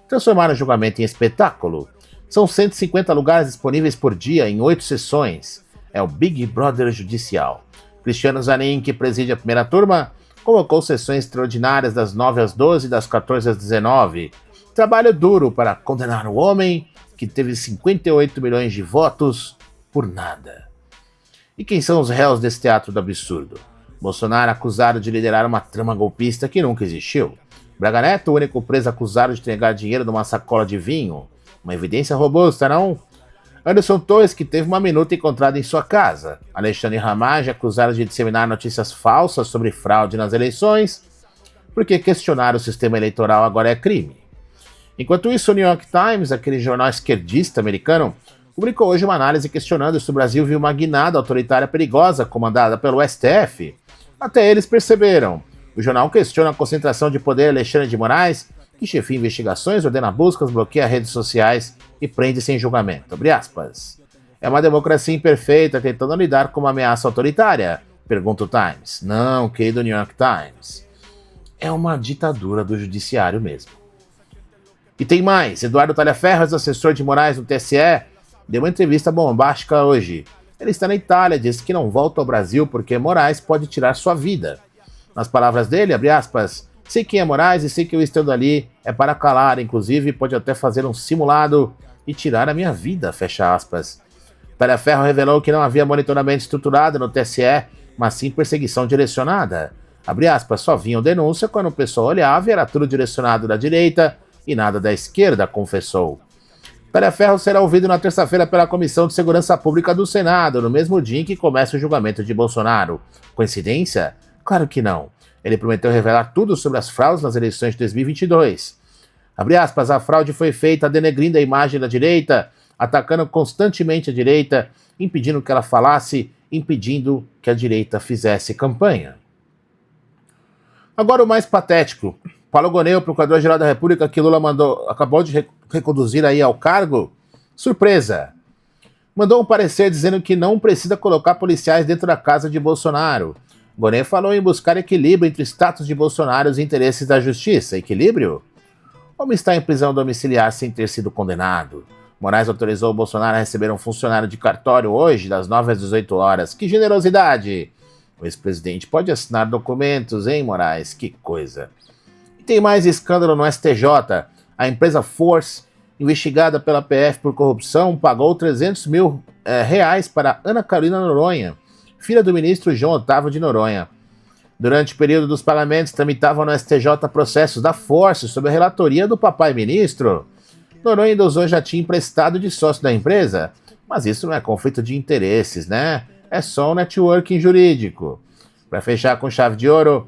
Transformaram o julgamento em espetáculo. São 150 lugares disponíveis por dia em 8 sessões. É o Big Brother Judicial. Cristiano Zanin, que preside a primeira turma, colocou sessões extraordinárias das 9 às 12 e das 14 às 19. Trabalho duro para condenar o homem que teve 58 milhões de votos por nada. E quem são os réus desse teatro do absurdo? Bolsonaro acusado de liderar uma trama golpista que nunca existiu. Braga Neto, o único preso acusado de entregar dinheiro numa sacola de vinho. Uma evidência robusta, não? Anderson Torres, que teve uma minuta encontrada em sua casa. Alexandre Ramage, acusado de disseminar notícias falsas sobre fraude nas eleições, porque questionar o sistema eleitoral agora é crime. Enquanto isso, o New York Times, aquele jornal esquerdista americano, publicou hoje uma análise questionando se o Brasil viu uma guinada autoritária perigosa comandada pelo STF. Até eles perceberam. O jornal questiona a concentração de poder de Alexandre de Moraes, que chefia investigações, ordena buscas, bloqueia redes sociais e prende sem julgamento. Abre aspas. É uma democracia imperfeita tentando lidar com uma ameaça autoritária? Pergunta o Times. Não, querido New York Times. É uma ditadura do judiciário mesmo. E tem mais. Eduardo Talhaferros, assessor de Moraes no TSE, deu uma entrevista bombástica hoje. Ele está na Itália, disse que não volta ao Brasil porque Moraes pode tirar sua vida. Nas palavras dele, abre aspas, sei quem é Moraes e sei que eu estando ali é para calar, inclusive pode até fazer um simulado e tirar a minha vida, fecha aspas. Talhaferro revelou que não havia monitoramento estruturado no TSE, mas sim perseguição direcionada. Abre aspas, só vinham denúncia quando o pessoal olhava e era tudo direcionado da direita e nada da esquerda, confessou. Talhaferro será ouvido na terça-feira pela Comissão de Segurança Pública do Senado, no mesmo dia em que começa o julgamento de Bolsonaro. Coincidência? Claro que não. Ele prometeu revelar tudo sobre as fraudes nas eleições de 2022. Abre aspas, a fraude foi feita denegrindo a imagem da direita, atacando constantemente a direita, impedindo que ela falasse, impedindo que a direita fizesse campanha. Agora o mais patético. Paulo Goneu, procurador-geral da República, que Lula acabou de reconduzir aí ao cargo, surpresa. Mandou um parecer dizendo que não precisa colocar policiais dentro da casa de Bolsonaro. Goneu falou em buscar equilíbrio entre o status de Bolsonaro e os interesses da justiça. Equilíbrio? O homem está em prisão domiciliar sem ter sido condenado. Moraes autorizou o Bolsonaro a receber um funcionário de cartório hoje, das 9 às 18 horas. Que generosidade! O ex-presidente pode assinar documentos, hein, Moraes? Que coisa. E tem mais escândalo no STJ. A empresa Force, investigada pela PF por corrupção, pagou 300 mil reais para Ana Carolina Noronha, filha do ministro João Otávio de Noronha. Durante o período dos pagamentos, tramitavam no STJ processos da Force sob a relatoria do papai ministro. Noronha endosou já tinha emprestado de sócio da empresa, mas isso não é conflito de interesses, né? É só um networking jurídico. Para fechar com chave de ouro,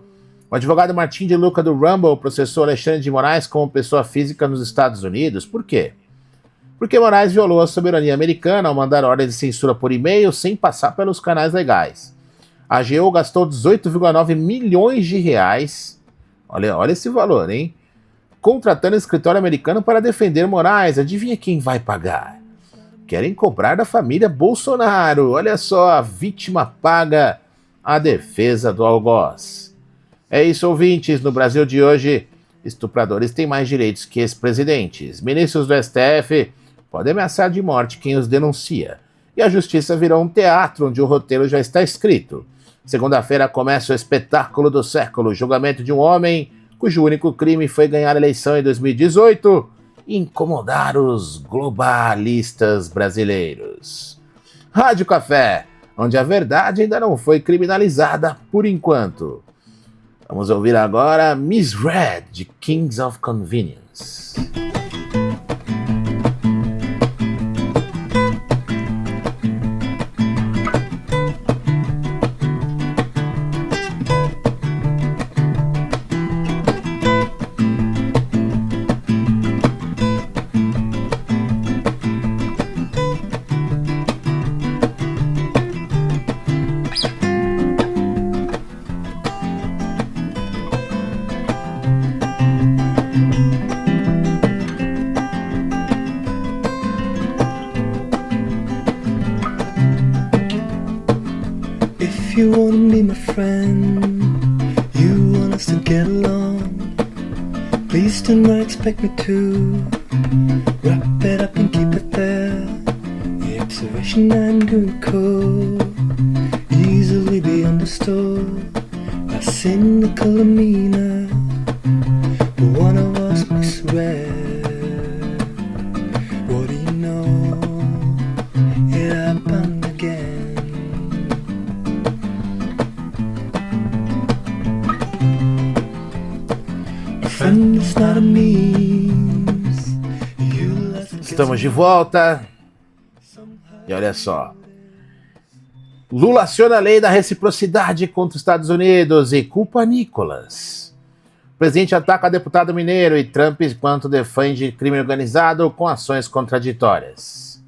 o advogado Martim de Luca do Rumble processou Alexandre de Moraes como pessoa física nos Estados Unidos. Por quê? Porque Moraes violou a soberania americana ao mandar ordem de censura por e-mail sem passar pelos canais legais. A AGU gastou 18,9 milhões de reais, olha esse valor, hein? Contratando um escritório americano para defender Moraes. Adivinha quem vai pagar? Querem cobrar da família Bolsonaro. Olha só, a vítima paga a defesa do algoz. É isso, ouvintes. No Brasil de hoje, estupradores têm mais direitos que ex-presidentes. Ministros do STF podem ameaçar de morte quem os denuncia. E a justiça virou um teatro onde o roteiro já está escrito. Segunda-feira começa o espetáculo do século, julgamento de um homem cujo único crime foi ganhar a eleição em 2018 e incomodar os globalistas brasileiros. Rádio Café, onde a verdade ainda não foi criminalizada por enquanto. Vamos ouvir agora Miss Red, de Kings of Convenience. Please do not expect me to wrap it up and keep it there. The observation I'm doing could easily be understood by cynical demeanor, but one of us misread. What do you know? It happened again. A friend is not a means. Estamos de volta. E olha só. Lula aciona a lei da reciprocidade contra os Estados Unidos e culpa Nicolas. O presidente ataca deputado mineiro e Trump enquanto defende crime organizado com ações contraditórias.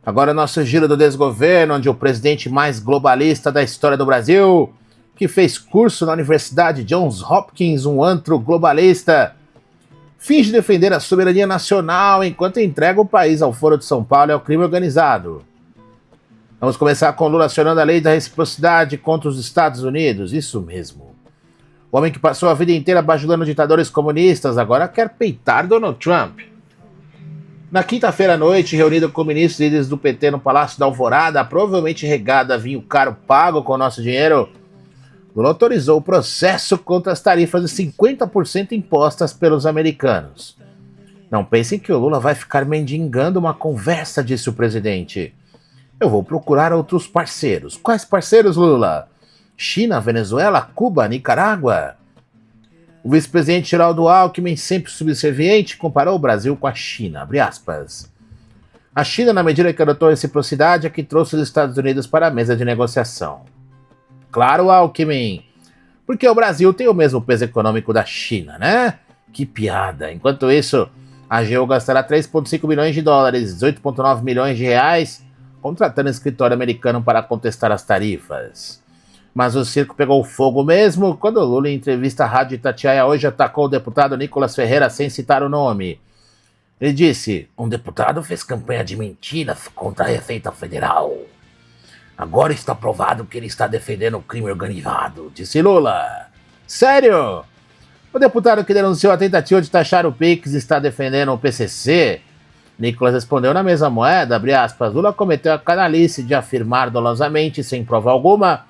Agora nosso giro do desgoverno, onde o presidente mais globalista da história do Brasil, que fez curso na Universidade Johns Hopkins, um antro globalista, finge defender a soberania nacional enquanto entrega o país ao Foro de São Paulo e ao crime organizado. Vamos começar com Lula acionando a lei da reciprocidade contra os Estados Unidos. Isso mesmo. O homem que passou a vida inteira bajulando ditadores comunistas agora quer peitar Donald Trump. Na quinta-feira à noite, reunido com ministros e líderes do PT no Palácio da Alvorada, provavelmente regado a vinho caro pago com o nosso dinheiro, Lula autorizou o processo contra as tarifas de 50% impostas pelos americanos. Não pensem que o Lula vai ficar mendigando uma conversa, disse o presidente. Eu vou procurar outros parceiros. Quais parceiros, Lula? China, Venezuela, Cuba, Nicarágua? O vice-presidente Geraldo Alckmin, sempre subserviente, comparou o Brasil com a China. Abre aspas. A China, na medida que adotou reciprocidade, é que trouxe os Estados Unidos para a mesa de negociação. Claro, Alckmin, porque o Brasil tem o mesmo peso econômico da China, né? Que piada. Enquanto isso, a AGU gastará 3,5 bilhões de dólares, 18,9 milhões de reais, contratando um escritório americano para contestar as tarifas. Mas o circo pegou fogo mesmo quando o Lula, em entrevista à Rádio Itatiaia hoje, atacou o deputado Nicolas Ferreira sem citar o nome. Ele disse, um deputado fez campanha de mentiras contra a Receita Federal. Agora está provado que ele está defendendo o crime organizado, disse Lula. Sério? O deputado que denunciou a tentativa de taxar o PIX está defendendo o PCC? Nicolas respondeu na mesma moeda, abre aspas, Lula cometeu a canalice de afirmar dolosamente, sem prova alguma,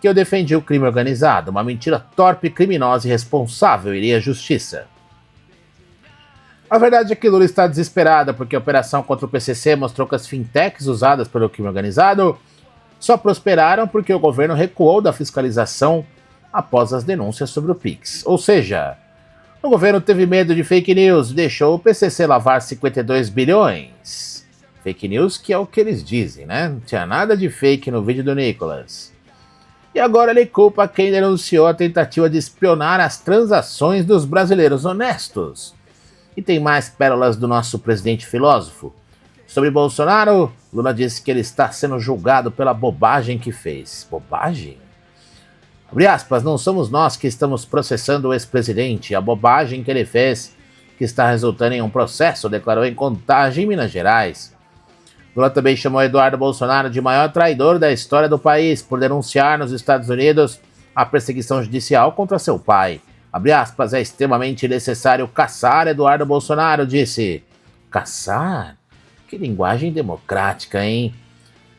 que eu defendi o crime organizado, uma mentira torpe, criminosa e irresponsável, iria à justiça. A verdade é que Lula está desesperada porque a operação contra o PCC mostrou que as fintechs usadas pelo crime organizado só prosperaram porque o governo recuou da fiscalização após as denúncias sobre o PIX. Ou seja, o governo teve medo de fake news e deixou o PCC lavar 52 bilhões. Fake news que é o que eles dizem, né? Não tinha nada de fake no vídeo do Nicolas. E agora ele culpa quem denunciou a tentativa de espionar as transações dos brasileiros honestos. E tem mais pérolas do nosso presidente filósofo. Sobre Bolsonaro, Lula disse que ele está sendo julgado pela bobagem que fez. Bobagem? Abre aspas, não somos nós que estamos processando o ex-presidente. A bobagem que ele fez, que está resultando em um processo, declarou em Contagem, em Minas Gerais. Lula também chamou Eduardo Bolsonaro de maior traidor da história do país por denunciar nos Estados Unidos a perseguição judicial contra seu pai. Abre aspas, é extremamente necessário caçar Eduardo Bolsonaro, disse. Caçar? Que linguagem democrática, hein?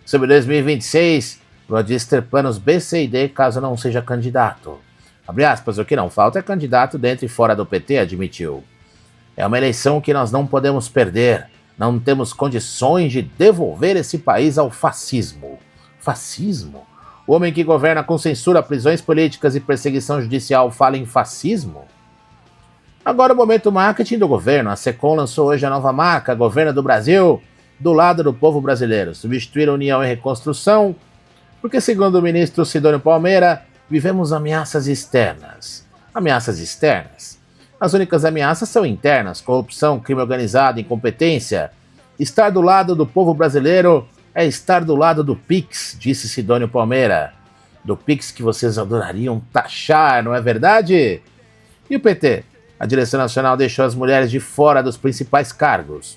Sobre 2026, Lula diz ter planos B, C e D caso não seja candidato. Abre aspas, o que não falta é candidato dentro e fora do PT, admitiu. É uma eleição que nós não podemos perder. Não temos condições de devolver esse país ao fascismo. Fascismo? O homem que governa com censura, prisões políticas e perseguição judicial fala em fascismo? Agora o momento marketing do governo. A Secom lançou hoje a nova marca, Governo do Brasil, do lado do povo brasileiro. Substituir a União em Reconstrução, porque segundo o ministro Sidônio Palmeira, vivemos ameaças externas. Ameaças externas? As únicas ameaças são internas, corrupção, crime organizado, incompetência. Estar do lado do povo brasileiro é estar do lado do PIX, disse Sidônio Palmeira. Do PIX que vocês adorariam taxar, não é verdade? E o PT? A direção nacional deixou as mulheres de fora dos principais cargos.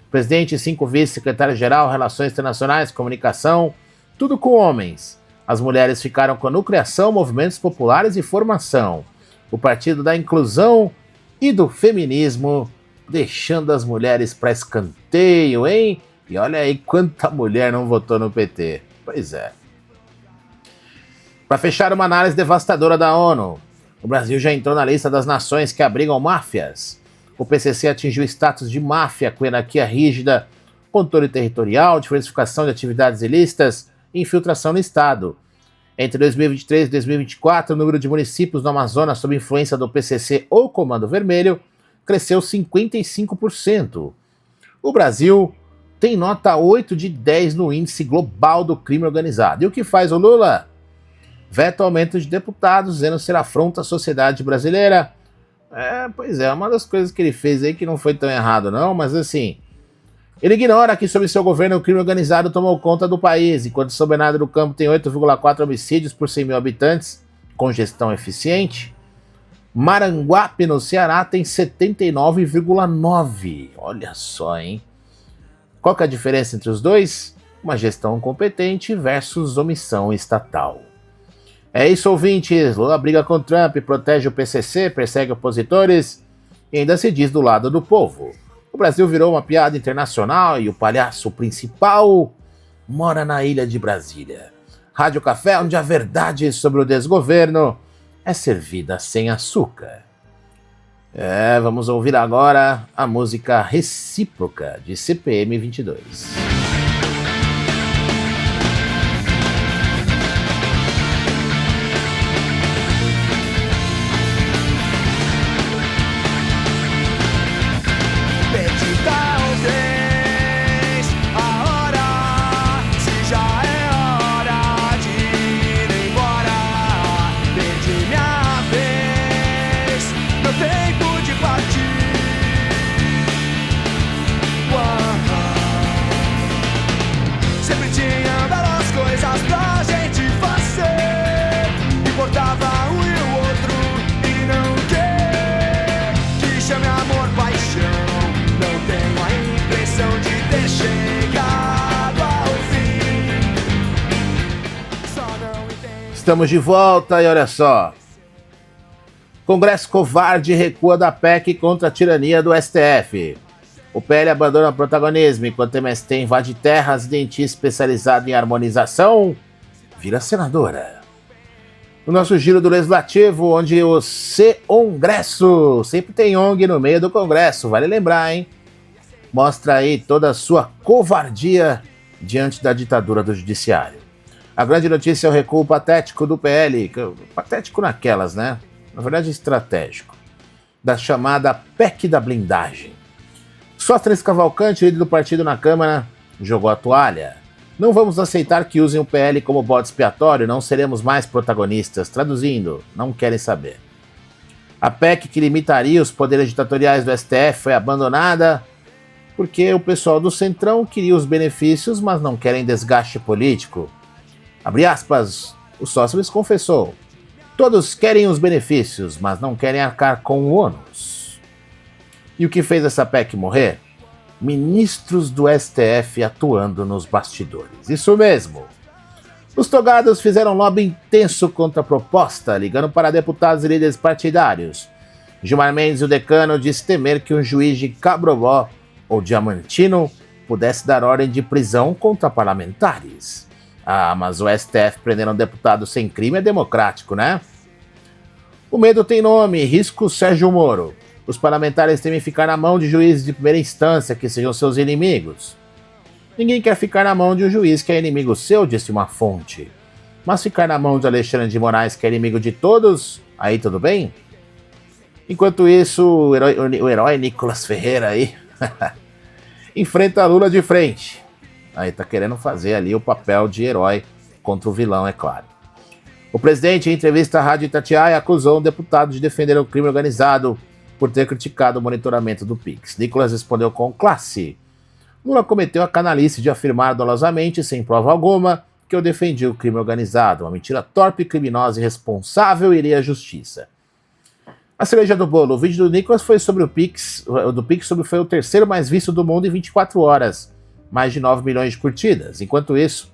Presidente e 5 vice-secretário-geral, Relações Internacionais, Comunicação, tudo com homens. As mulheres ficaram com a nucleação, movimentos populares e formação. O Partido da Inclusão e do feminismo, deixando as mulheres para escanteio, hein? E olha aí quanta mulher não votou no PT. Pois é. Para fechar uma análise devastadora da ONU, o Brasil já entrou na lista das nações que abrigam máfias. O PCC atingiu status de máfia com hierarquia rígida, controle territorial, diversificação de atividades ilícitas e infiltração no Estado. Entre 2023 e 2024, o número de municípios no Amazonas sob influência do PCC ou Comando Vermelho cresceu 55%. O Brasil tem nota 8 de 10 no índice global do crime organizado. E o que faz o Lula? Veta o aumento de deputados, dizendo ser afronta à sociedade brasileira. Pois é, uma das coisas que ele fez aí que não foi tão errado não, mas assim, ele ignora que sob seu governo o crime organizado tomou conta do país, enquanto São Bernardo do Campo tem 8,4 homicídios por 100 mil habitantes, com gestão eficiente. Maranguape, no Ceará, tem 79,9. Olha só, hein? Qual que é a diferença entre os dois? Uma gestão competente versus omissão estatal. É isso, ouvintes. Lula briga com Trump, protege o PCC, persegue opositores e ainda se diz do lado do povo. O Brasil virou uma piada internacional e o palhaço principal mora na ilha de Brasília. Rádio Café, onde a verdade sobre o desgoverno é servida sem açúcar. Vamos ouvir agora a música Recíproca, de CPM 22. Estamos de volta e olha só. Congresso covarde recua da PEC contra a tirania do STF. O PL abandona o protagonismo enquanto o MST invade terras e dentista especializado em harmonização vira senadora. O nosso giro do Legislativo, onde o Congresso, sempre tem ONG no meio do Congresso, vale lembrar, hein? Mostra aí toda a sua covardia diante da ditadura do Judiciário. A grande notícia é o recuo patético do PL, patético naquelas, né? Na verdade, estratégico, da chamada PEC da blindagem. Sóstenes Cavalcante, líder do partido na Câmara, jogou a toalha. Não vamos aceitar que usem o PL como bode expiatório, não seremos mais protagonistas. Traduzindo, não querem saber. A PEC que limitaria os poderes ditatoriais do STF foi abandonada porque o pessoal do Centrão queria os benefícios, mas não querem desgaste político. Abre aspas, o Sóstenes confessou. Todos querem os benefícios, mas não querem arcar com o ônus. E o que fez essa PEC morrer? Ministros do STF atuando nos bastidores. Isso mesmo. Os togados fizeram lobby intenso contra a proposta, ligando para deputados e líderes partidários. Gilmar Mendes, o decano, disse temer que um juiz de Cabrobó ou Diamantino pudesse dar ordem de prisão contra parlamentares. Mas o STF prendendo um deputado sem crime é democrático, né? O medo tem nome, risco Sérgio Moro. Os parlamentares temem ficar na mão de juízes de primeira instância que sejam seus inimigos. Ninguém quer ficar na mão de um juiz que é inimigo seu, disse uma fonte. Mas ficar na mão de Alexandre de Moraes, que é inimigo de todos, aí tudo bem? Enquanto isso, o herói Nicolas Ferreira aí enfrenta Lula de frente. Aí tá querendo fazer ali o papel de herói contra o vilão, é claro. O presidente, em entrevista à Rádio Itatiaia, acusou um deputado de defender o crime organizado por ter criticado o monitoramento do Pix. Nicolas respondeu com classe. Lula cometeu a canalice de afirmar dolosamente, sem prova alguma, que eu defendi o crime organizado. Uma mentira torpe, criminosa e irresponsável iria à justiça. A cereja do bolo. O vídeo do Nicolas foi sobre o Pix. Foi o terceiro mais visto do mundo em 24 horas. Mais de 9 milhões de curtidas. Enquanto isso,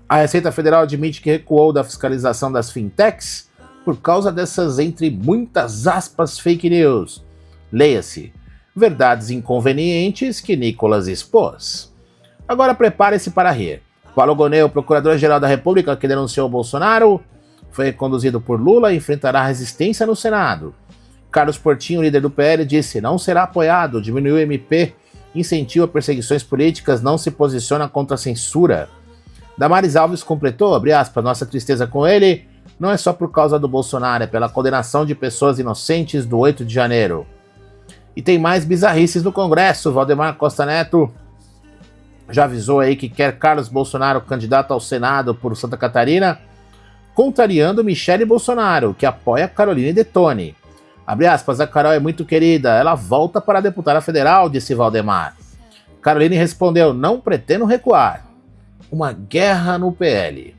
a Receita Federal admite que recuou da fiscalização das fintechs por causa dessas, entre muitas aspas, fake news. Leia-se, verdades inconvenientes que Nicolas expôs. Agora prepare-se para rir. Paulo Gonet, o procurador-geral da República que denunciou Bolsonaro, foi conduzido por Lula e enfrentará resistência no Senado. Carlos Portinho, líder do PL, disse: não será apoiado, diminuiu o MP, incentiva perseguições políticas, não se posiciona contra a censura. Damares Alves completou, abre aspas, nossa tristeza com ele não é só por causa do Bolsonaro, é pela condenação de pessoas inocentes do 8 de janeiro. E tem mais bizarrices no Congresso. Valdemar Costa Neto já avisou aí que quer Carlos Bolsonaro candidato ao Senado por Santa Catarina, contrariando Michele Bolsonaro, que apoia Caroline Detoni. Abre aspas, a Carol é muito querida, ela volta para a deputada federal, disse Valdemar. Caroline respondeu, não pretendo recuar. Uma guerra no PL.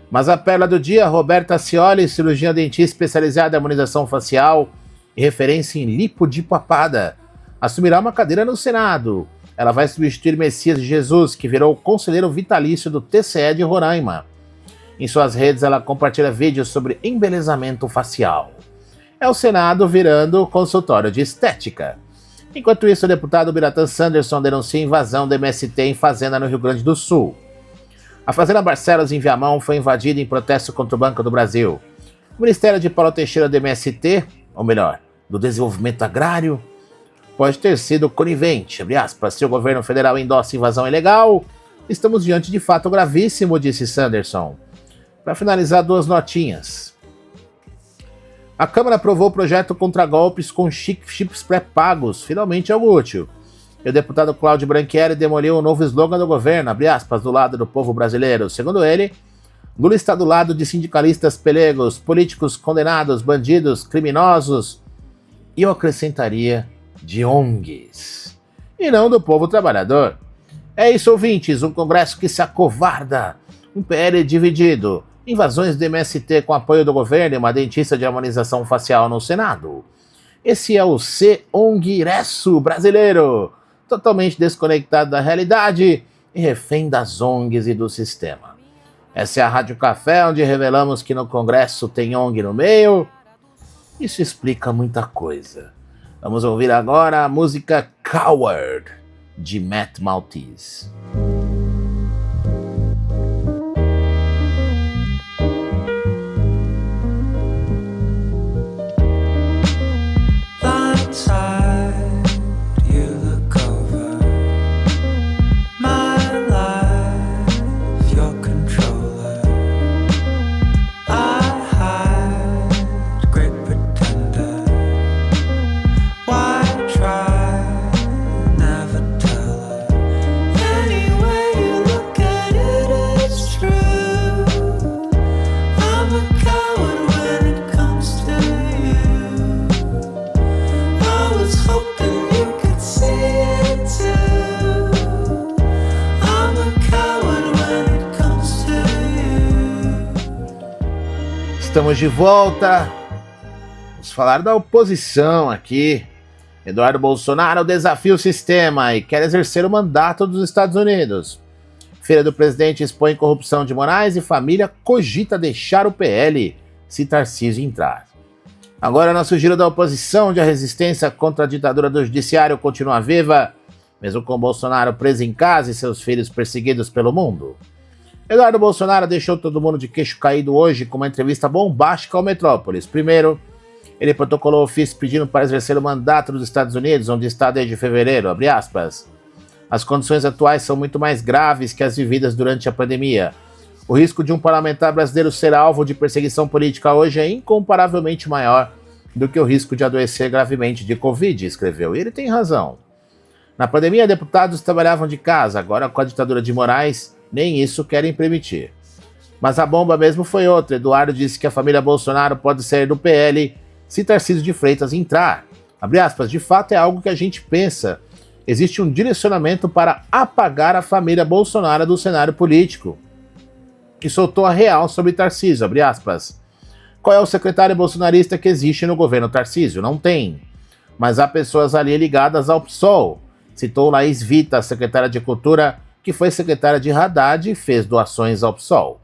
Mas a pérola do dia, Roberta Cioli, cirurgiã dentista especializada em harmonização facial e referência em lipo de papada, assumirá uma cadeira no Senado. Ela vai substituir Messias de Jesus, que virou conselheiro vitalício do TCE de Roraima. Em suas redes, ela compartilha vídeos sobre embelezamento facial. É o Senado virando consultório de estética. Enquanto isso, o deputado Biratan Sanderson denuncia invasão do MST em fazenda no Rio Grande do Sul. A fazenda Barcelos, em Viamão, foi invadida em protesto contra o Banco do Brasil. O Ministério de Paulo Teixeira do MST, ou melhor, do Desenvolvimento Agrário, pode ter sido conivente, abre aspas, se o governo federal endossa invasão ilegal, estamos diante de fato gravíssimo, disse Sanderson. Para finalizar, duas notinhas. A Câmara aprovou o projeto contra golpes com chips pré-pagos, finalmente algo útil. E o deputado Cláudio Branchieri demoliu o novo slogan do governo, abre aspas, do lado do povo brasileiro. Segundo ele, Lula está do lado de sindicalistas pelegos, políticos condenados, bandidos, criminosos, e eu acrescentaria de ONGs, e não do povo trabalhador. É isso, ouvintes, um Congresso que se acovarda, um PL dividido, invasões do MST com apoio do governo e uma dentista de harmonização facial no Senado. Esse é o Congresso brasileiro, totalmente desconectado da realidade e refém das ONGs e do sistema. Essa é a Rádio Café, onde revelamos que no Congresso tem ONG no meio. Isso explica muita coisa. Vamos ouvir agora a música Coward, de Matt Maltese. Estamos de volta. Vamos falar da oposição aqui. Eduardo Bolsonaro desafia o sistema e quer exercer o mandato dos Estados Unidos. Filha do presidente expõe corrupção de Moraes e família cogita deixar o PL se Tarcísio entrar. Agora nosso giro da oposição, onde a resistência contra a ditadura do judiciário continua viva, mesmo com Bolsonaro preso em casa e seus filhos perseguidos pelo mundo. Eduardo Bolsonaro deixou todo mundo de queixo caído hoje com uma entrevista bombástica ao Metrópolis. Primeiro, ele protocolou ofício pedindo para exercer o mandato dos Estados Unidos, onde está desde fevereiro, abre aspas. As condições atuais são muito mais graves que as vividas durante a pandemia. O risco de um parlamentar brasileiro ser alvo de perseguição política hoje é incomparavelmente maior do que o risco de adoecer gravemente de Covid, escreveu. E ele tem razão. Na pandemia, deputados trabalhavam de casa, agora com a ditadura de Moraes, nem isso querem permitir. Mas a bomba mesmo foi outra. Eduardo disse que a família Bolsonaro pode sair do PL se Tarcísio de Freitas entrar. Abre aspas, de fato é algo que a gente pensa. Existe um direcionamento para apagar a família Bolsonaro do cenário político. E soltou a real sobre Tarcísio, abre aspas. Qual é o secretário bolsonarista que existe no governo Tarcísio? Não tem. Mas há pessoas ali ligadas ao PSOL. Citou Laís Vita, secretária de Cultura, que foi secretária de Haddad e fez doações ao PSOL.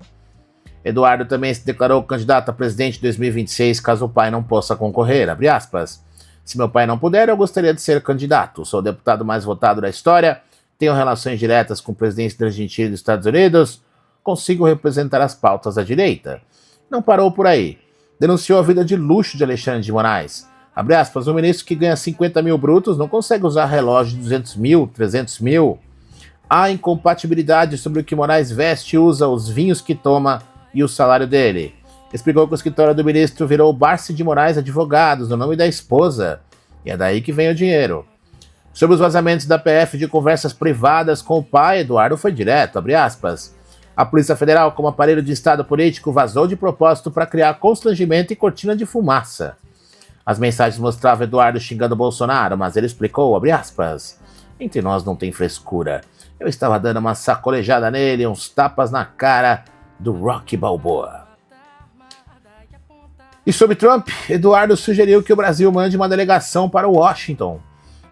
Eduardo também se declarou candidato a presidente em 2026 caso o pai não possa concorrer, abre aspas. Se meu pai não puder, eu gostaria de ser candidato. Sou o deputado mais votado da história, tenho relações diretas com o presidente da Argentina e dos Estados Unidos, consigo representar as pautas da direita. Não parou por aí. Denunciou a vida de luxo de Alexandre de Moraes. Abre aspas, um ministro que ganha 50 mil brutos não consegue usar relógio de 200 mil, 300 mil. Há incompatibilidade sobre o que Moraes veste e usa, os vinhos que toma e o salário dele. Explicou que o escritório do ministro virou o Barsi de Moraes Advogados, no nome da esposa. E é daí que vem o dinheiro. Sobre os vazamentos da PF de conversas privadas com o pai, Eduardo foi direto, abre aspas. A Polícia Federal, como aparelho de Estado político, vazou de propósito para criar constrangimento e cortina de fumaça. As mensagens mostravam Eduardo xingando Bolsonaro, mas ele explicou, abre aspas, entre nós não tem frescura. Eu estava dando uma sacolejada nele, uns tapas na cara do Rocky Balboa. E sobre Trump, Eduardo sugeriu que o Brasil mande uma delegação para Washington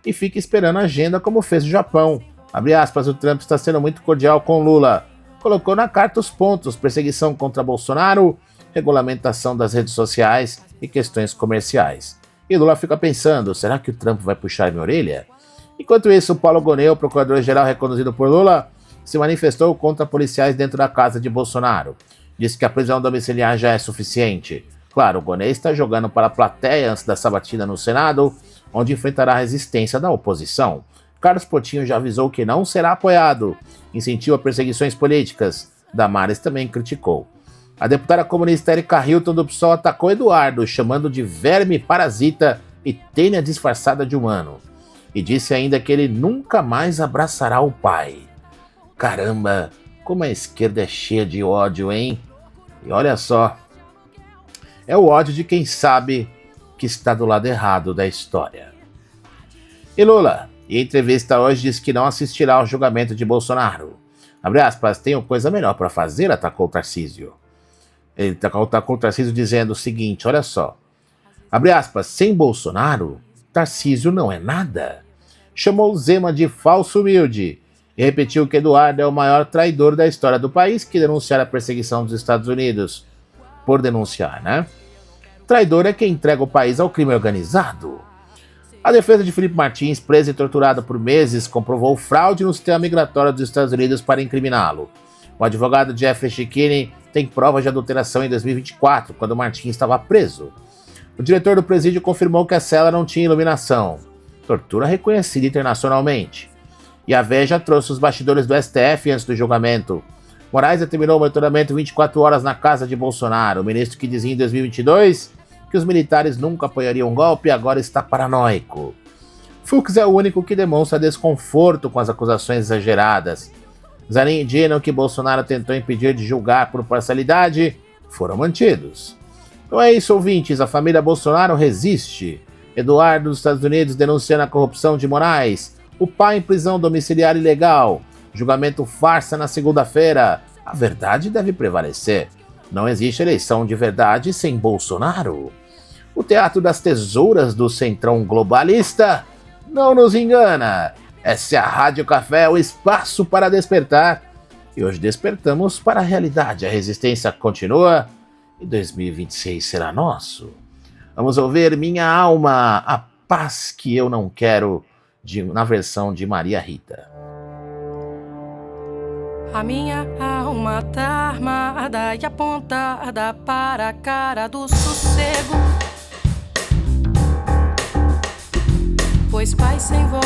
e fique esperando a agenda como fez o Japão. Abre aspas, o Trump está sendo muito cordial com Lula. Colocou na carta os pontos, perseguição contra Bolsonaro, regulamentação das redes sociais e questões comerciais. E Lula fica pensando, será que o Trump vai puxar minha orelha? Enquanto isso, Paulo Gonê, o procurador-geral reconduzido por Lula, se manifestou contra policiais dentro da casa de Bolsonaro. Disse que a prisão domiciliar já é suficiente. Claro, o Gonê está jogando para a plateia antes da sabatina no Senado, onde enfrentará a resistência da oposição. Carlos Potinho já avisou que não será apoiado. Incentiva perseguições políticas. Damares também criticou. A deputada comunista Erika Hilton do PSOL atacou Eduardo, chamando de verme parasita e tênia disfarçada de humano. E disse ainda que ele nunca mais abraçará o pai. Caramba, como a esquerda é cheia de ódio, hein? E olha só, é o ódio de quem sabe que está do lado errado da história. E Lula, em entrevista hoje, disse que não assistirá ao julgamento de Bolsonaro. Abre aspas, tenho coisa melhor para fazer, atacou Tarcísio. Ele atacou Tarcísio dizendo o seguinte, olha só. Abre aspas, sem Bolsonaro, Tarcísio não é nada. Chamou Zema de falso humilde e repetiu que Eduardo é o maior traidor da história do país que denunciar a perseguição dos Estados Unidos. Por denunciar, né? Traidor é quem entrega o país ao crime organizado. A defesa de Felipe Martins, preso e torturado por meses, comprovou fraude no sistema migratório dos Estados Unidos para incriminá-lo. O advogado Jeffrey Schickini tem provas de adulteração em 2024, quando Martins estava preso. O diretor do presídio confirmou que a cela não tinha iluminação. Tortura reconhecida internacionalmente. E a Veja trouxe os bastidores do STF antes do julgamento. Moraes determinou o monitoramento 24 horas na casa de Bolsonaro. O ministro que dizia em 2022 que os militares nunca apoiariam um golpe agora está paranoico. Fux é o único que demonstra desconforto com as acusações exageradas. Os alienígenas que Bolsonaro tentou impedir de julgar por parcialidade foram mantidos. Então é isso, ouvintes. A família Bolsonaro resiste. Eduardo dos Estados Unidos denunciando a corrupção de Moraes. O pai em prisão domiciliar ilegal. Julgamento farsa na segunda-feira. A verdade deve prevalecer. Não existe eleição de verdade sem Bolsonaro. O teatro das tesouras do centrão globalista não nos engana. Essa é a Rádio Café, o espaço para despertar. E hoje despertamos para a realidade. A resistência continua e 2026 será nosso. Vamos ouvir Minha Alma, a paz que eu não quero, na versão de Maria Rita. A minha alma tá armada e apontada para a cara do sossego. Pois paz sem voz,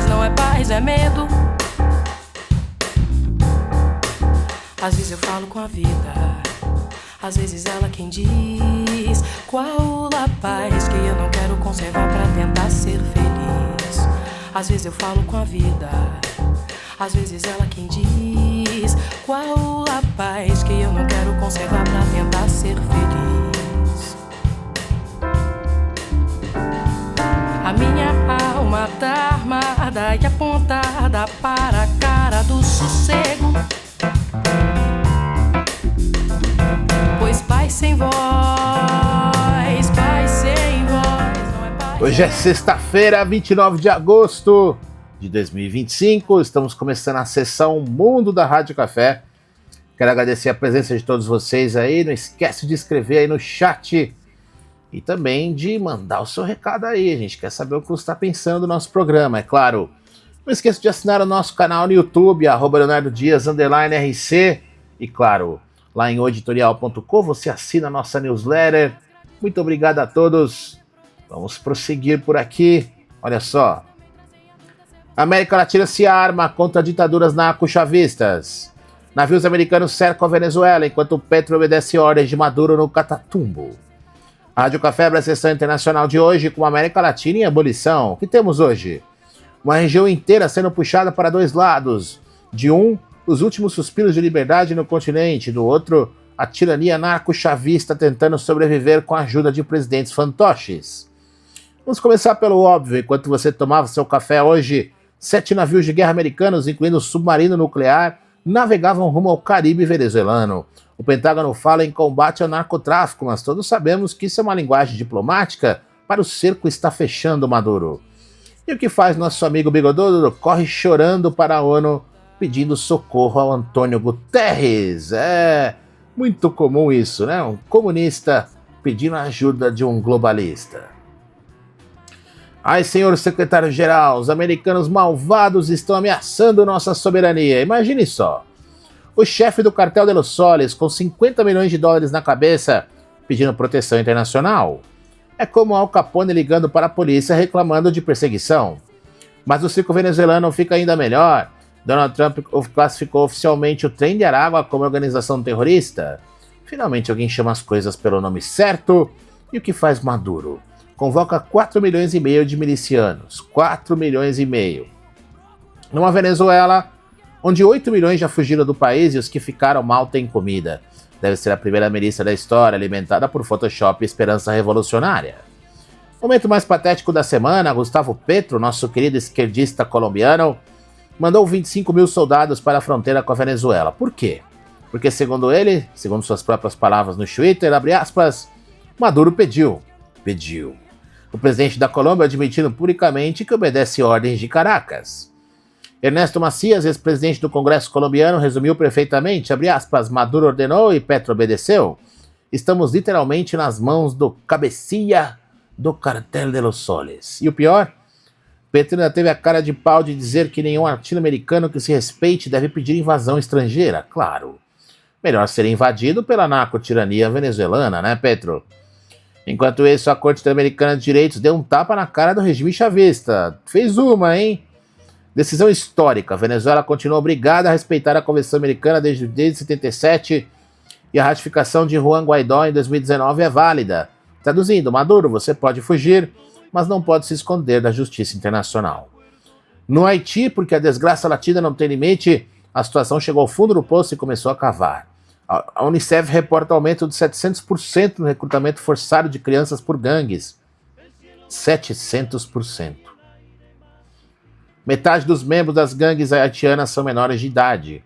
não é paz, é medo. Às vezes eu falo com a vida, às vezes ela quem diz qual a paz que eu não quero conservar pra tentar ser feliz. Às vezes eu falo com a vida, às vezes ela quem diz qual a paz que eu não quero conservar pra tentar ser feliz. A minha alma tá armada e apontada para a cara do sossego. Pois paz sem voz, não é paz. Hoje é sexta-feira, 29 de agosto de 2025. Estamos começando a sessão Mundo da Rádio Café. Quero agradecer a presença de todos vocês aí. Não esquece de escrever aí no chat e também de mandar o seu recado aí. A gente quer saber o que você está pensando do nosso programa, é claro. Não esqueça de assinar o nosso canal no YouTube, @LeonardoDias_RC. E claro, lá em oeditorial.com você assina a nossa newsletter. Muito obrigado a todos. Vamos prosseguir por aqui. Olha só. A América Latina se arma contra ditaduras narco-chavistas. Navios americanos cercam a Venezuela enquanto Petro obedece ordens de Maduro no Catatumbo. A Rádio Café abre a sessão internacional de hoje com a América Latina em ebulição. O que temos hoje? Uma região inteira sendo puxada para dois lados. De um, os últimos suspiros de liberdade no continente. Do outro, a tirania narco-chavista tentando sobreviver com a ajuda de presidentes fantoches. Vamos começar pelo óbvio. Enquanto você tomava seu café hoje, 7 navios de guerra americanos, incluindo o submarino nuclear, navegavam rumo ao Caribe venezuelano. O Pentágono fala em combate ao narcotráfico, mas todos sabemos que isso é uma linguagem diplomática para o cerco está fechando Maduro. E o que faz nosso amigo Bigodudo? Corre chorando para a ONU, pedindo socorro ao Antônio Guterres. É muito comum isso, né? Um comunista pedindo a ajuda de um globalista. Ai, senhor secretário-geral, os americanos malvados estão ameaçando nossa soberania. Imagine só. O chefe do cartel de Los Soles, com 50 milhões de dólares na cabeça, pedindo proteção internacional. É como Al Capone ligando para a polícia reclamando de perseguição. Mas o circo venezuelano fica ainda melhor. Donald Trump classificou oficialmente o Trem de Aragua como organização terrorista. Finalmente alguém chama as coisas pelo nome certo. E o que faz Maduro? Convoca 4 milhões e meio de milicianos. 4 milhões e meio. Numa Venezuela onde 8 milhões já fugiram do país e os que ficaram mal têm comida. Deve ser a primeira milícia da história alimentada por Photoshop e esperança revolucionária. Momento mais patético da semana, Gustavo Petro, nosso querido esquerdista colombiano, mandou 25 mil soldados para a fronteira com a Venezuela. Por quê? Porque segundo ele, segundo suas próprias palavras no Twitter, abre aspas, Maduro pediu. O presidente da Colômbia admitindo publicamente que obedece ordens de Caracas. Ernesto Macias, ex-presidente do Congresso colombiano, resumiu perfeitamente, abre aspas, Maduro ordenou e Petro obedeceu. Estamos literalmente nas mãos do cabecia do cartel de Los Soles. E o pior? Petro ainda teve a cara de pau de dizer que nenhum latino-americano que se respeite deve pedir invasão estrangeira. Claro. Melhor ser invadido pela narco-tirania venezuelana, né, Petro? Enquanto isso, a Corte Interamericana de Direitos deu um tapa na cara do regime chavista. Fez uma, hein? Decisão histórica. A Venezuela continua obrigada a respeitar a Convenção Americana desde 77 e a ratificação de Juan Guaidó em 2019 é válida. Traduzindo, Maduro, você pode fugir, mas não pode se esconder da justiça internacional. No Haiti, porque a desgraça latina não tem limite, a situação chegou ao fundo do poço e começou a cavar. A Unicef reporta aumento de 700% no recrutamento forçado de crianças por gangues. 700%. Metade dos membros das gangues haitianas são menores de idade.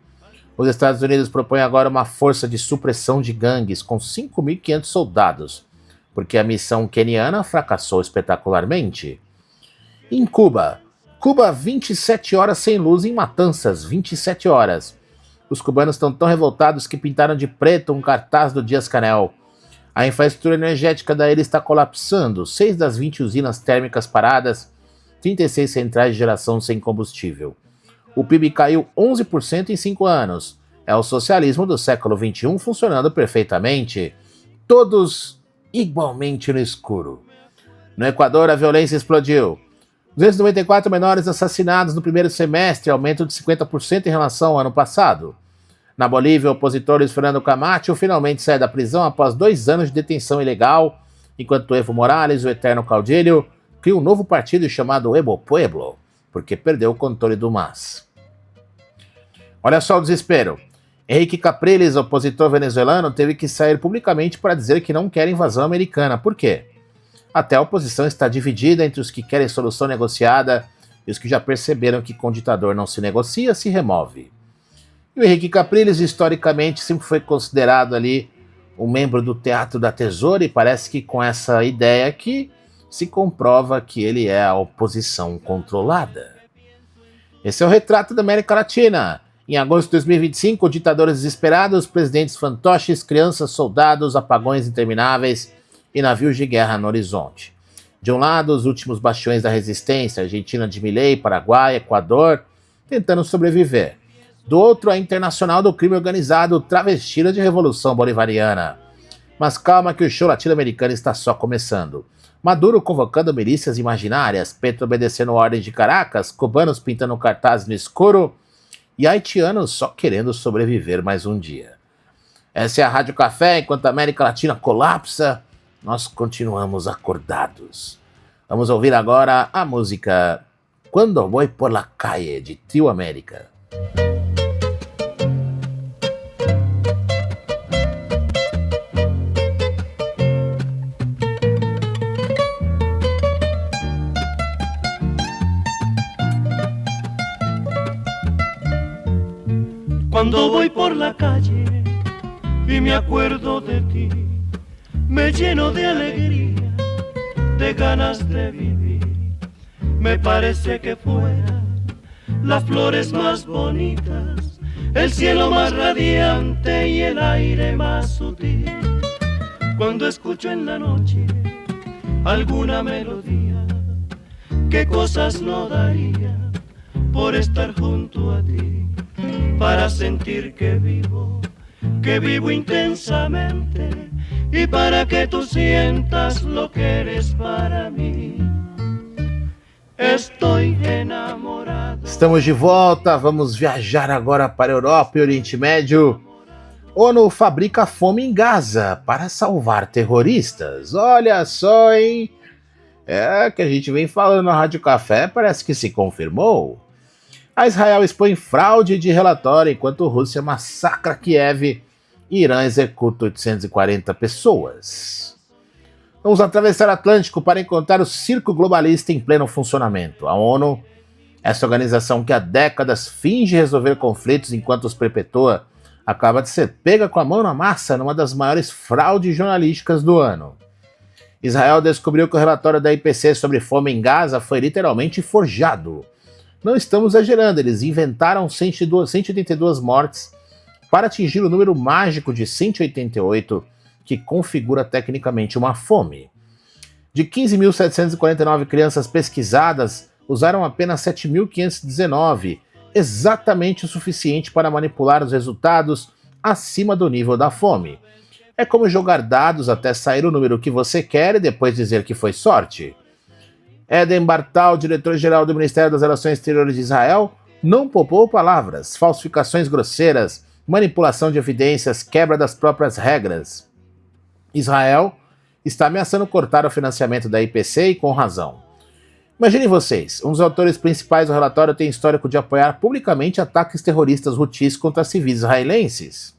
Os Estados Unidos propõem agora uma força de supressão de gangues com 5.500 soldados, porque a missão queniana fracassou espetacularmente. Em Cuba, 27 horas sem luz em Matanzas, 27 horas. Os cubanos estão tão revoltados que pintaram de preto um cartaz do Dias-Canel. A infraestrutura energética da ilha está colapsando, 6 das 20 usinas térmicas paradas, 36 centrais de geração sem combustível. O PIB caiu 11% em 5 anos. É o socialismo do século XXI funcionando perfeitamente. Todos igualmente no escuro. No Equador, a violência explodiu. 294 menores assassinados no primeiro semestre, aumento de 50% em relação ao ano passado. Na Bolívia, o opositor Luiz Fernando Camacho finalmente sai da prisão após 2 anos de detenção ilegal, enquanto Evo Morales, o eterno caudilho, cria um novo partido chamado Evo Pueblo, porque perdeu o controle do MAS. Olha só o desespero. Henrique Capriles, opositor venezuelano, teve que sair publicamente para dizer que não quer invasão americana. Por quê? Até a oposição está dividida entre os que querem solução negociada e os que já perceberam que com o ditador não se negocia, se remove. E o Henrique Capriles, historicamente, sempre foi considerado ali um membro do Teatro da Tesoura, e parece que com essa ideia aqui se comprova que ele é a oposição controlada. Esse é o retrato da América Latina. Em agosto de 2025, ditadores desesperados, presidentes fantoches, crianças, soldados, apagões intermináveis e navios de guerra no horizonte. De um lado, os últimos bastiões da resistência, Argentina de Milei, Paraguai, Equador, tentando sobreviver. Do outro, a Internacional do Crime Organizado, travestida de Revolução Bolivariana. Mas calma que o show latino-americano está só começando. Maduro convocando milícias imaginárias, Petro obedecendo ordens de Caracas, cubanos pintando cartazes no escuro e haitianos só querendo sobreviver mais um dia. Essa é a Rádio Café, enquanto a América Latina colapsa, nós continuamos acordados. Vamos ouvir agora a música Quando Voy por la Calle, de Trio América. Cuando voy por la calle y me acuerdo de ti, me lleno de alegría, de ganas de vivir. Me parece que fueran las flores más bonitas, el cielo más radiante y el aire más sutil. Cuando escucho en la noche alguna melodía, qué cosas no daría por estar junto a ti, para sentir que vivo intensamente y para que tú sientas lo que eres para mí. Estoy enamorado. Estamos de volta, vamos viajar agora para a Europa e Oriente Médio. ONU fabrica fome em Gaza para salvar terroristas. Olha só, hein? É que a gente vem falando na Rádio Café, parece que se confirmou. A Israel expõe fraude de relatório enquanto Rússia massacra Kiev e Irã executa 840 pessoas. Vamos atravessar o Atlântico para encontrar o circo globalista em pleno funcionamento. A ONU, essa organização que há décadas finge resolver conflitos enquanto os perpetua, acaba de ser pega com a mão na massa numa das maiores fraudes jornalísticas do ano. Israel descobriu que o relatório da IPC sobre fome em Gaza foi literalmente forjado. Não estamos exagerando, eles inventaram 182 mortes para atingir o número mágico de 188, que configura tecnicamente uma fome. De 15.749 crianças pesquisadas, usaram apenas 7.519, exatamente o suficiente para manipular os resultados acima do nível da fome. É como jogar dados até sair o número que você quer e depois dizer que foi sorte. Eden Bartal, diretor-geral do Ministério das Relações Exteriores de Israel, não poupou palavras, falsificações grosseiras, manipulação de evidências, quebra das próprias regras. Israel está ameaçando cortar o financiamento da IPC e com razão. Imaginem vocês, um dos autores principais do relatório tem histórico de apoiar publicamente ataques terroristas hutis contra civis israelenses.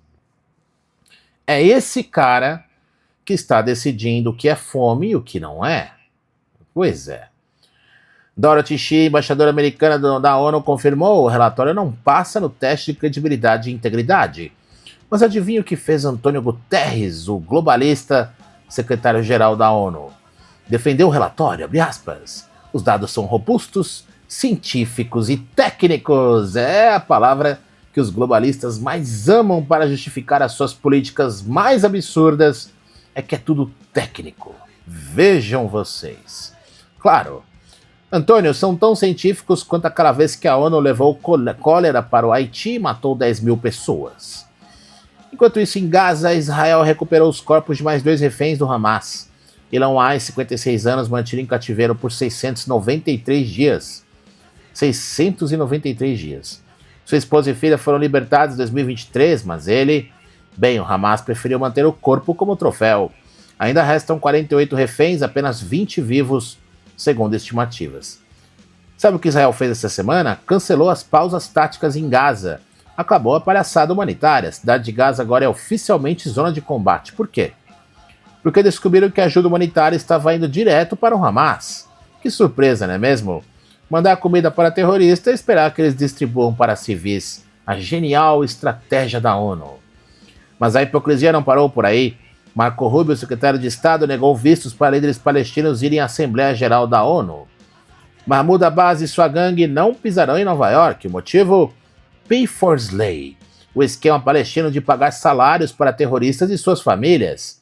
É esse cara que está decidindo o que é fome e o que não é. Pois é. Dorothy Shea, embaixadora americana da ONU, confirmou: o relatório não passa no teste de credibilidade e integridade. Mas adivinha o que fez Antônio Guterres, o globalista secretário-geral da ONU? Defendeu o relatório, abre aspas. Os dados são robustos, científicos e técnicos. É a palavra que os globalistas mais amam para justificar as suas políticas mais absurdas, é que é tudo técnico. Vejam vocês. Claro, Antônio, são tão científicos quanto aquela vez que a ONU levou cólera para o Haiti e matou 10 mil pessoas. Enquanto isso, em Gaza, Israel recuperou os corpos de mais 2 reféns do Hamas. Ilan Wai, 56 anos, mantido em cativeiro por 693 dias. 693 dias. Sua esposa e filha foram libertados em 2023, mas o Hamas preferiu manter o corpo como troféu. Ainda restam 48 reféns, apenas 20 vivos, segundo estimativas. Sabe o que Israel fez essa semana? Cancelou as pausas táticas em Gaza. Acabou a palhaçada humanitária. A cidade de Gaza agora é oficialmente zona de combate. Por quê? Porque descobriram que a ajuda humanitária estava indo direto para o Hamas. Que surpresa, não é mesmo? Mandar comida para terroristas e esperar que eles distribuam para civis. A genial estratégia da ONU. Mas a hipocrisia não parou por aí. Marco Rubio, secretário de Estado, negou vistos para líderes palestinos irem à Assembleia Geral da ONU. Mahmoud Abbas e sua gangue não pisarão em Nova York. O motivo? Pay for Slay, o esquema palestino de pagar salários para terroristas e suas famílias.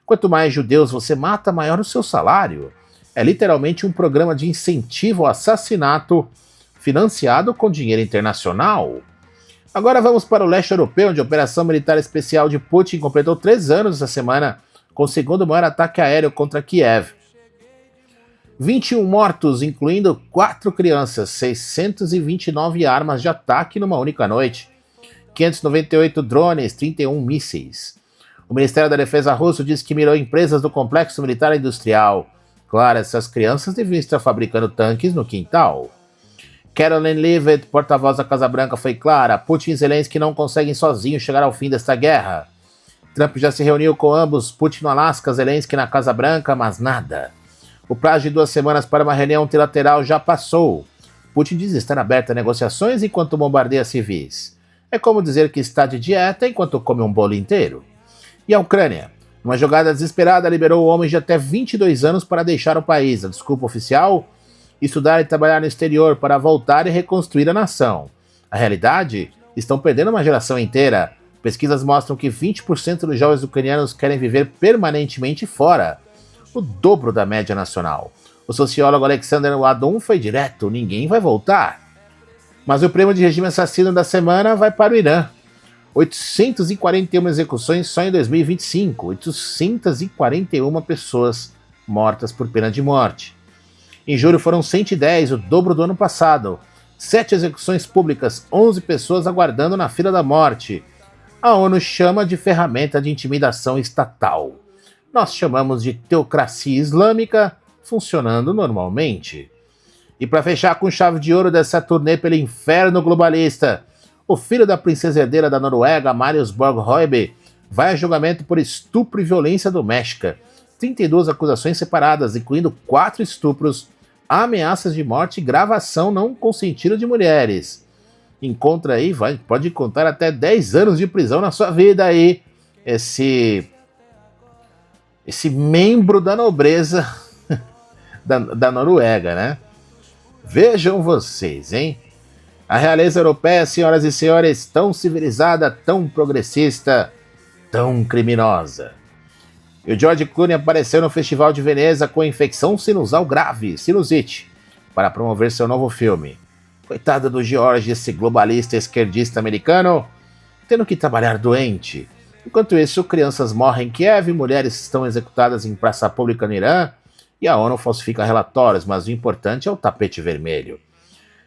Quanto mais judeus você mata, maior o seu salário. É literalmente um programa de incentivo ao assassinato financiado com dinheiro internacional. Agora vamos para o leste europeu, onde a operação militar especial de Putin completou 3 anos essa semana, com o segundo maior ataque aéreo contra Kiev. 21 mortos, incluindo 4 crianças, 629 armas de ataque numa única noite, 598 drones, 31 mísseis. O Ministério da Defesa russo disse que mirou empresas do complexo militar industrial. Claro, essas crianças deviam estar fabricando tanques no quintal. Caroline Leavitt, porta-voz da Casa Branca, foi clara: Putin e Zelensky não conseguem sozinhos chegar ao fim desta guerra. Trump já se reuniu com ambos, Putin no Alasca, Zelensky na Casa Branca, mas nada. O prazo de 2 semanas para uma reunião trilateral já passou. Putin diz estar aberto a negociações enquanto bombardeia civis. É como dizer que está de dieta enquanto come um bolo inteiro. E a Ucrânia? Uma jogada desesperada liberou homens de até 22 anos para deixar o país. A desculpa oficial? Estudar e trabalhar no exterior para voltar e reconstruir a nação. A realidade? Estão perdendo uma geração inteira. Pesquisas mostram que 20% dos jovens ucranianos querem viver permanentemente fora, o dobro da média nacional. O sociólogo Alexander Wadum foi direto: ninguém vai voltar. Mas o prêmio de regime assassino da semana vai para o Irã. 841 execuções só em 2025, 841 pessoas mortas por pena de morte. Em julho foram 110, o dobro do ano passado. 7 execuções públicas, 11 pessoas aguardando na fila da morte. A ONU chama de ferramenta de intimidação estatal. Nós chamamos de teocracia islâmica, funcionando normalmente. E para fechar com chave de ouro dessa turnê pelo inferno globalista, o filho da princesa herdeira da Noruega, Marius Borg-Høibe, vai a julgamento por estupro e violência doméstica. 32 acusações separadas, incluindo 4 estupros, ameaças de morte e gravação não consentida de mulheres. Encontra aí, pode contar até 10 anos de prisão na sua vida aí, esse membro da nobreza da Noruega, né? Vejam vocês, hein? A realeza europeia, senhoras e senhores, tão civilizada, tão progressista, tão criminosa. E o George Clooney apareceu no Festival de Veneza com infecção sinusal grave, sinusite, para promover seu novo filme. Coitado do George, esse globalista esquerdista americano, tendo que trabalhar doente. Enquanto isso, crianças morrem em Kiev, mulheres estão executadas em praça pública no Irã, e a ONU falsifica relatórios, mas o importante é o tapete vermelho.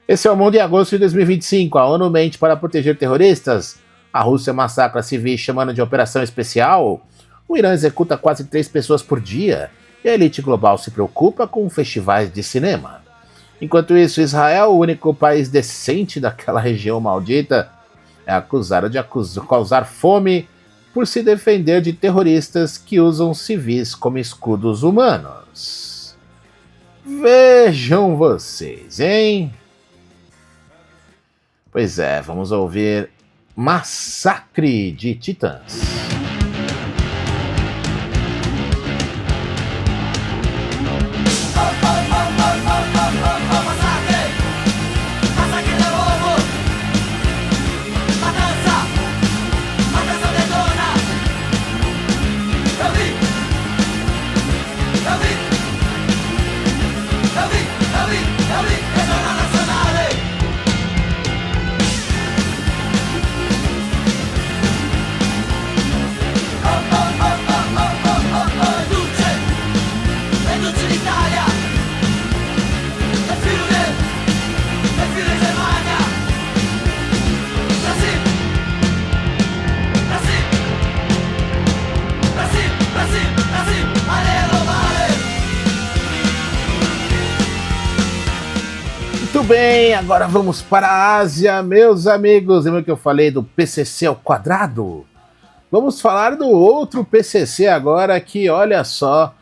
Esse é o mundo em agosto de 2025. A ONU mente para proteger terroristas. A Rússia massacra civis chamando de operação especial. O Irã executa quase 3 pessoas por dia. E a elite global se preocupa com festivais de cinema. Enquanto isso, Israel, o único país decente daquela região maldita, é acusado de causar fome por se defender de terroristas que usam civis como escudos humanos. Vejam vocês, hein? Pois é, vamos ouvir Massacre de Titãs. Muito bem, agora vamos para a Ásia, meus amigos. Lembra que eu falei do PCC ao quadrado? Vamos falar do outro PCC agora que, olha só,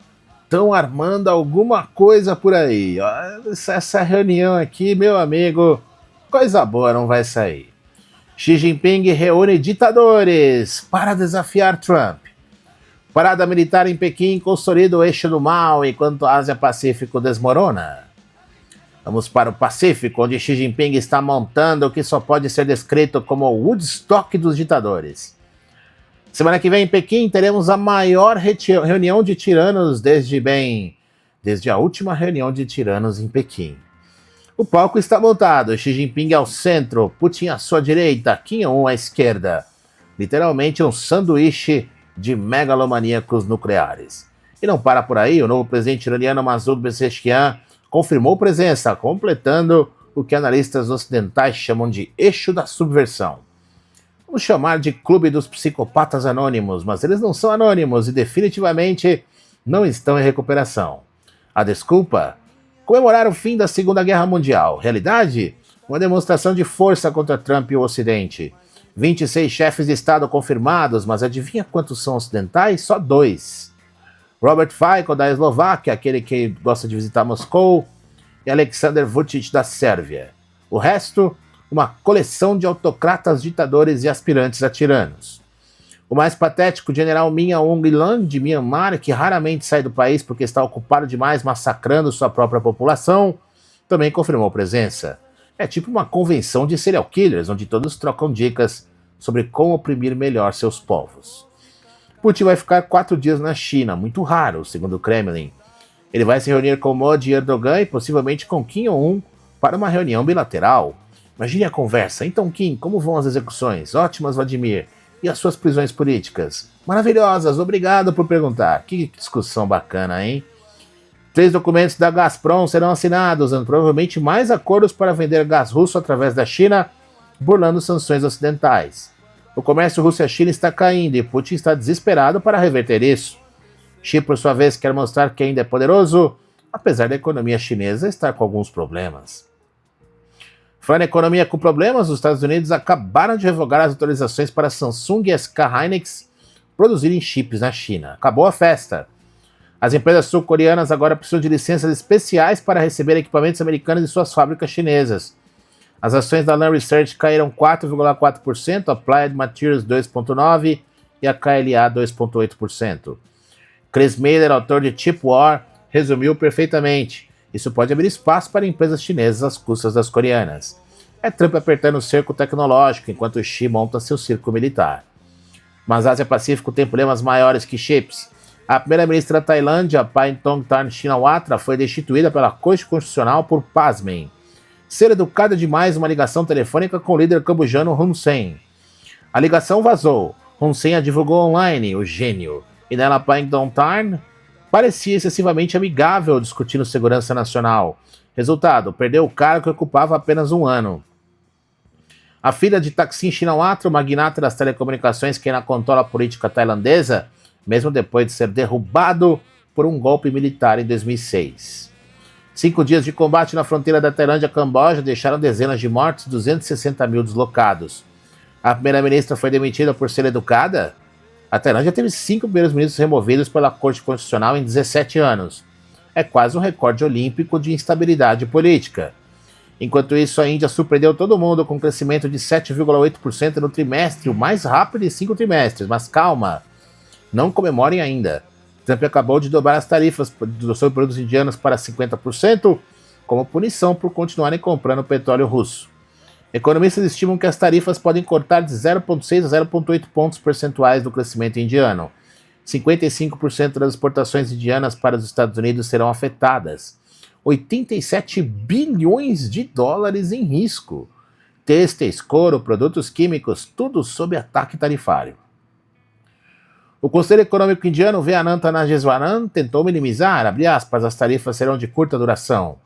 estão armando alguma coisa por aí. Essa reunião aqui, meu amigo, coisa boa não vai sair. Xi Jinping reúne ditadores para desafiar Trump. Parada militar em Pequim consolida o eixo do mal enquanto a Ásia-Pacífico desmorona. Vamos para o Pacífico, onde Xi Jinping está montando o que só pode ser descrito como o Woodstock dos ditadores. Semana que vem em Pequim teremos a maior reunião de tiranos desde a última reunião de tiranos em Pequim. O palco está montado, Xi Jinping ao centro, Putin à sua direita, Kim Jong-un à esquerda. Literalmente um sanduíche de megalomaníacos nucleares. E não para por aí, o novo presidente iraniano Masoud Pezeshkian confirmou presença, completando o que analistas ocidentais chamam de eixo da subversão. Vamos chamar de clube dos psicopatas anônimos, mas eles não são anônimos e definitivamente não estão em recuperação. A desculpa? Comemorar o fim da Segunda Guerra Mundial. Realidade? Uma demonstração de força contra Trump e o Ocidente. 26 chefes de Estado confirmados, mas adivinha quantos são ocidentais? Só 2. Robert Fico, da Eslováquia, aquele que gosta de visitar Moscou, e Alexander Vučić, da Sérvia. O resto, uma coleção de autocratas, ditadores e aspirantes a tiranos. O mais patético, o general Min Aung Hlaing, de Myanmar, que raramente sai do país porque está ocupado demais massacrando sua própria população, também confirmou presença. É tipo uma convenção de serial killers, onde todos trocam dicas sobre como oprimir melhor seus povos. Putin vai ficar 4 dias na China, muito raro, segundo o Kremlin. Ele vai se reunir com Modi e Erdogan e possivelmente com Kim Jong-un para uma reunião bilateral. Imagine a conversa. Então, Kim, como vão as execuções? Ótimas, Vladimir. E as suas prisões políticas? Maravilhosas, obrigado por perguntar. Que discussão bacana, hein? 3 documentos da Gazprom serão assinados, dando provavelmente mais acordos para vender gás russo através da China, burlando sanções ocidentais. O comércio Rússia-China está caindo e Putin está desesperado para reverter isso. Xi, por sua vez, quer mostrar que ainda é poderoso, apesar da economia chinesa estar com alguns problemas. Falando em economia com problemas, os Estados Unidos acabaram de revogar as autorizações para Samsung e SK Hynix produzirem chips na China. Acabou a festa. As empresas sul-coreanas agora precisam de licenças especiais para receber equipamentos americanos em suas fábricas chinesas. As ações da Lam Research caíram 4,4%, a Applied Materials 2,9% e a KLA 2,8%. Chris Miller, autor de Chip War, resumiu perfeitamente. Isso pode abrir espaço para empresas chinesas às custas das coreanas. É Trump apertando o cerco tecnológico, enquanto Xi monta seu circo militar. Mas a Ásia-Pacífico tem problemas maiores que chips. A primeira-ministra da Tailândia, Paetongtarn Shinawatra, foi destituída pela Corte Constitucional por, pasmem, ser educada demais uma ligação telefônica com o líder cambojano Hun Sen. A ligação vazou. Hun Sen a divulgou online, o gênio. E nela Paetongtarn parecia excessivamente amigável discutindo segurança nacional. Resultado, perdeu o cargo que ocupava apenas 1 ano. A filha de Thaksin Shinawatra, o magnata das telecomunicações que ainda controla a política tailandesa, mesmo depois de ser derrubado por um golpe militar em 2006. 5 dias de combate na fronteira da Tailândia-Camboja deixaram dezenas de mortos e 260 mil deslocados. A primeira-ministra foi demitida por ser educada? A Tailândia teve 5 primeiros ministros removidos pela Corte Constitucional em 17 anos. É quase um recorde olímpico de instabilidade política. Enquanto isso, a Índia surpreendeu todo mundo com um crescimento de 7,8% no trimestre, o mais rápido de 5 trimestres. Mas calma, não comemorem ainda. Trump acabou de dobrar as tarifas sobre produtos indianos para 50%, como punição por continuarem comprando petróleo russo. Economistas estimam que as tarifas podem cortar de 0,6 a 0,8 pontos percentuais do crescimento indiano. 55% das exportações indianas para os Estados Unidos serão afetadas. 87 bilhões de dólares em risco. Têxteis, couro, produtos químicos, tudo sob ataque tarifário. O Conselho Econômico Indiano, Veananta Nageswaran, tentou minimizar, as tarifas serão de curta duração.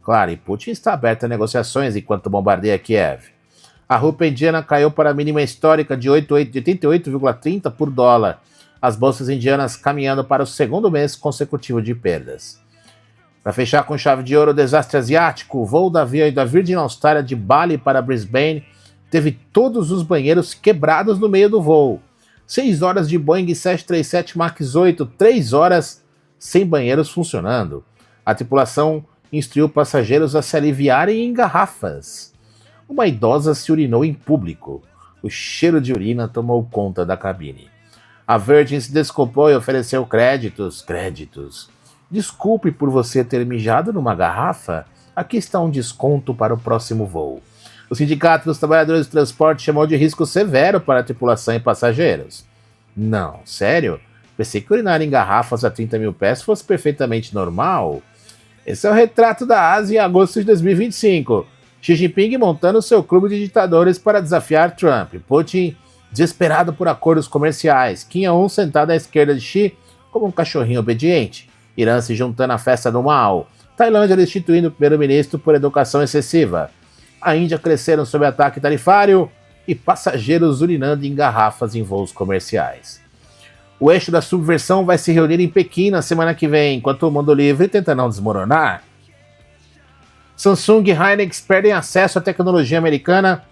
Claro, e Putin está aberto a negociações enquanto bombardeia Kiev. A rúpia indiana caiu para a mínima histórica de 88,30 por dólar. As bolsas indianas caminhando para o 2º mês consecutivo de perdas. Para fechar com chave de ouro, o desastre asiático, o voo da Virgin Australia de Bali para Brisbane teve todos os banheiros quebrados no meio do voo. 6 horas de Boeing 737 MAX 8, 3 horas sem banheiros funcionando. A tripulação instruiu passageiros a se aliviarem em garrafas. Uma idosa se urinou em público. O cheiro de urina tomou conta da cabine. A Virgin se desculpou e ofereceu créditos. Desculpe por você ter mijado numa garrafa. Aqui está um desconto para o próximo voo. O Sindicato dos Trabalhadores do Transporte chamou de risco severo para a tripulação e passageiros. Não, sério? Pensei que urinar em garrafas a 30 mil pés fosse perfeitamente normal. Esse é o retrato da Ásia em agosto de 2025. Xi Jinping montando seu clube de ditadores para desafiar Trump. Putin desesperado por acordos comerciais. Kim Jong-un sentado à esquerda de Xi como um cachorrinho obediente. Irã se juntando à festa do mal. Tailândia destituindo o primeiro-ministro por educação excessiva. A Índia cresceram sob ataque tarifário e passageiros urinando em garrafas em voos comerciais. O eixo da subversão vai se reunir em Pequim na semana que vem, enquanto o mundo livre tenta não desmoronar. Samsung e Hynix perdem acesso à tecnologia americana.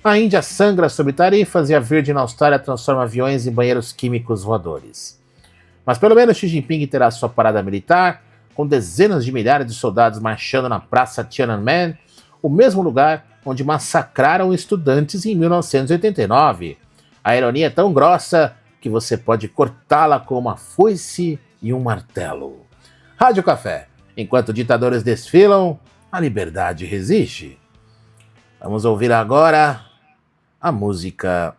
A Índia sangra sobre tarifas e a Virgin Austrália transforma aviões em banheiros químicos voadores. Mas pelo menos Xi Jinping terá sua parada militar, com dezenas de milhares de soldados marchando na Praça Tiananmen, o mesmo lugar onde massacraram estudantes em 1989. A ironia é tão grossa que você pode cortá-la com uma foice e um martelo. Rádio Café. Enquanto ditadores desfilam, a liberdade resiste. Vamos ouvir agora a música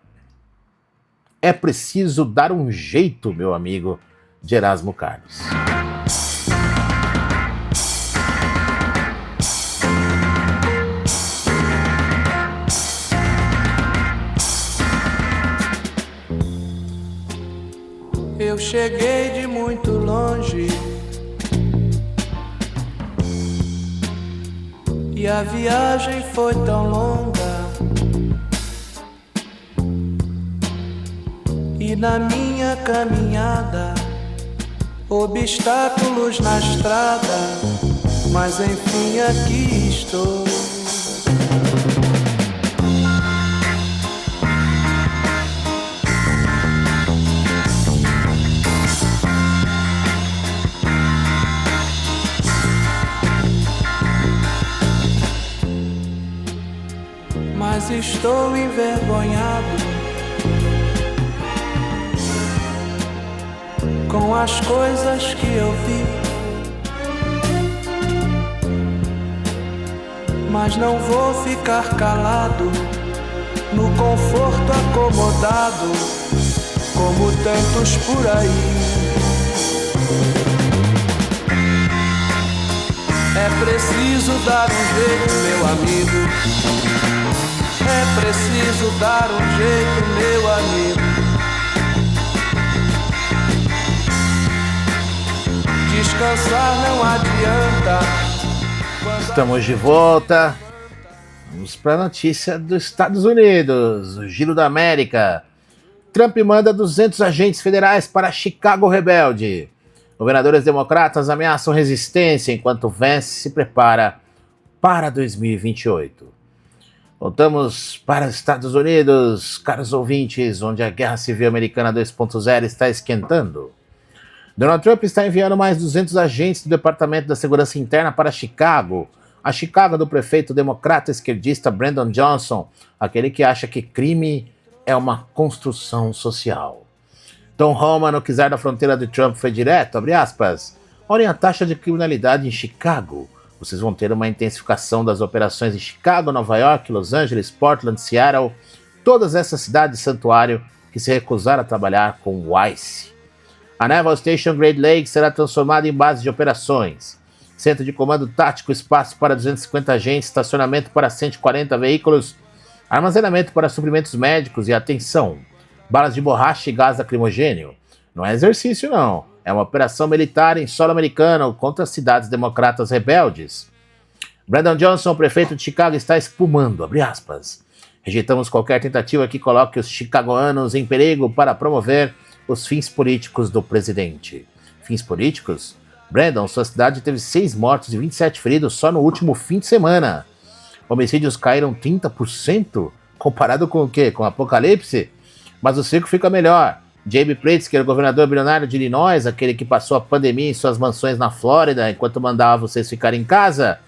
É Preciso Dar um Jeito, meu amigo, de Erasmo Carlos. Eu cheguei de muito longe e a viagem foi tão longa, e na minha caminhada obstáculos na estrada, mas enfim aqui estou. Mas estou envergonhado com as coisas que eu vi, mas não vou ficar calado no conforto acomodado como tantos por aí. É preciso dar um jeito, meu amigo. É preciso dar um jeito, meu amigo. Descansar não adianta. Estamos de volta. Vamos para a notícia dos Estados Unidos. O Giro da América. Trump manda 200 agentes federais para Chicago rebelde. Governadores democratas ameaçam resistência enquanto Vance se prepara para 2028. Voltamos para os Estados Unidos, caros ouvintes, onde a Guerra Civil Americana 2.0 está esquentando. Donald Trump está enviando mais 200 agentes do Departamento da Segurança Interna para Chicago, a Chicago do prefeito democrata esquerdista Brandon Johnson, aquele que acha que crime é uma construção social. Tom Homan, no czar da fronteira de Trump, foi direto, abre aspas, olhem a taxa de criminalidade em Chicago. Vocês vão ter uma intensificação das operações em Chicago, Nova York, Los Angeles, Portland, Seattle, todas essas cidades santuário que se recusaram a trabalhar com o ICE. A Naval Station Great Lakes será transformada em base de operações. Centro de comando tático, espaço para 250 agentes, estacionamento para 140 veículos, armazenamento para suprimentos médicos e atenção, balas de borracha e gás lacrimogênio. Não é exercício não. É uma operação militar em solo americano contra as cidades democratas rebeldes. Brandon Johnson, prefeito de Chicago, está espumando, abre aspas. Rejeitamos qualquer tentativa que coloque os chicagoanos em perigo para promover os fins políticos do presidente. Fins políticos? Brandon, sua cidade teve 6 mortos e 27 feridos só no último fim de semana. Homicídios caíram 30%? Comparado com o quê? Com o apocalipse? Mas o circo fica melhor. J.B. Pritzker, governador bilionário de Illinois, aquele que passou a pandemia em suas mansões na Flórida enquanto mandava vocês ficarem em casa,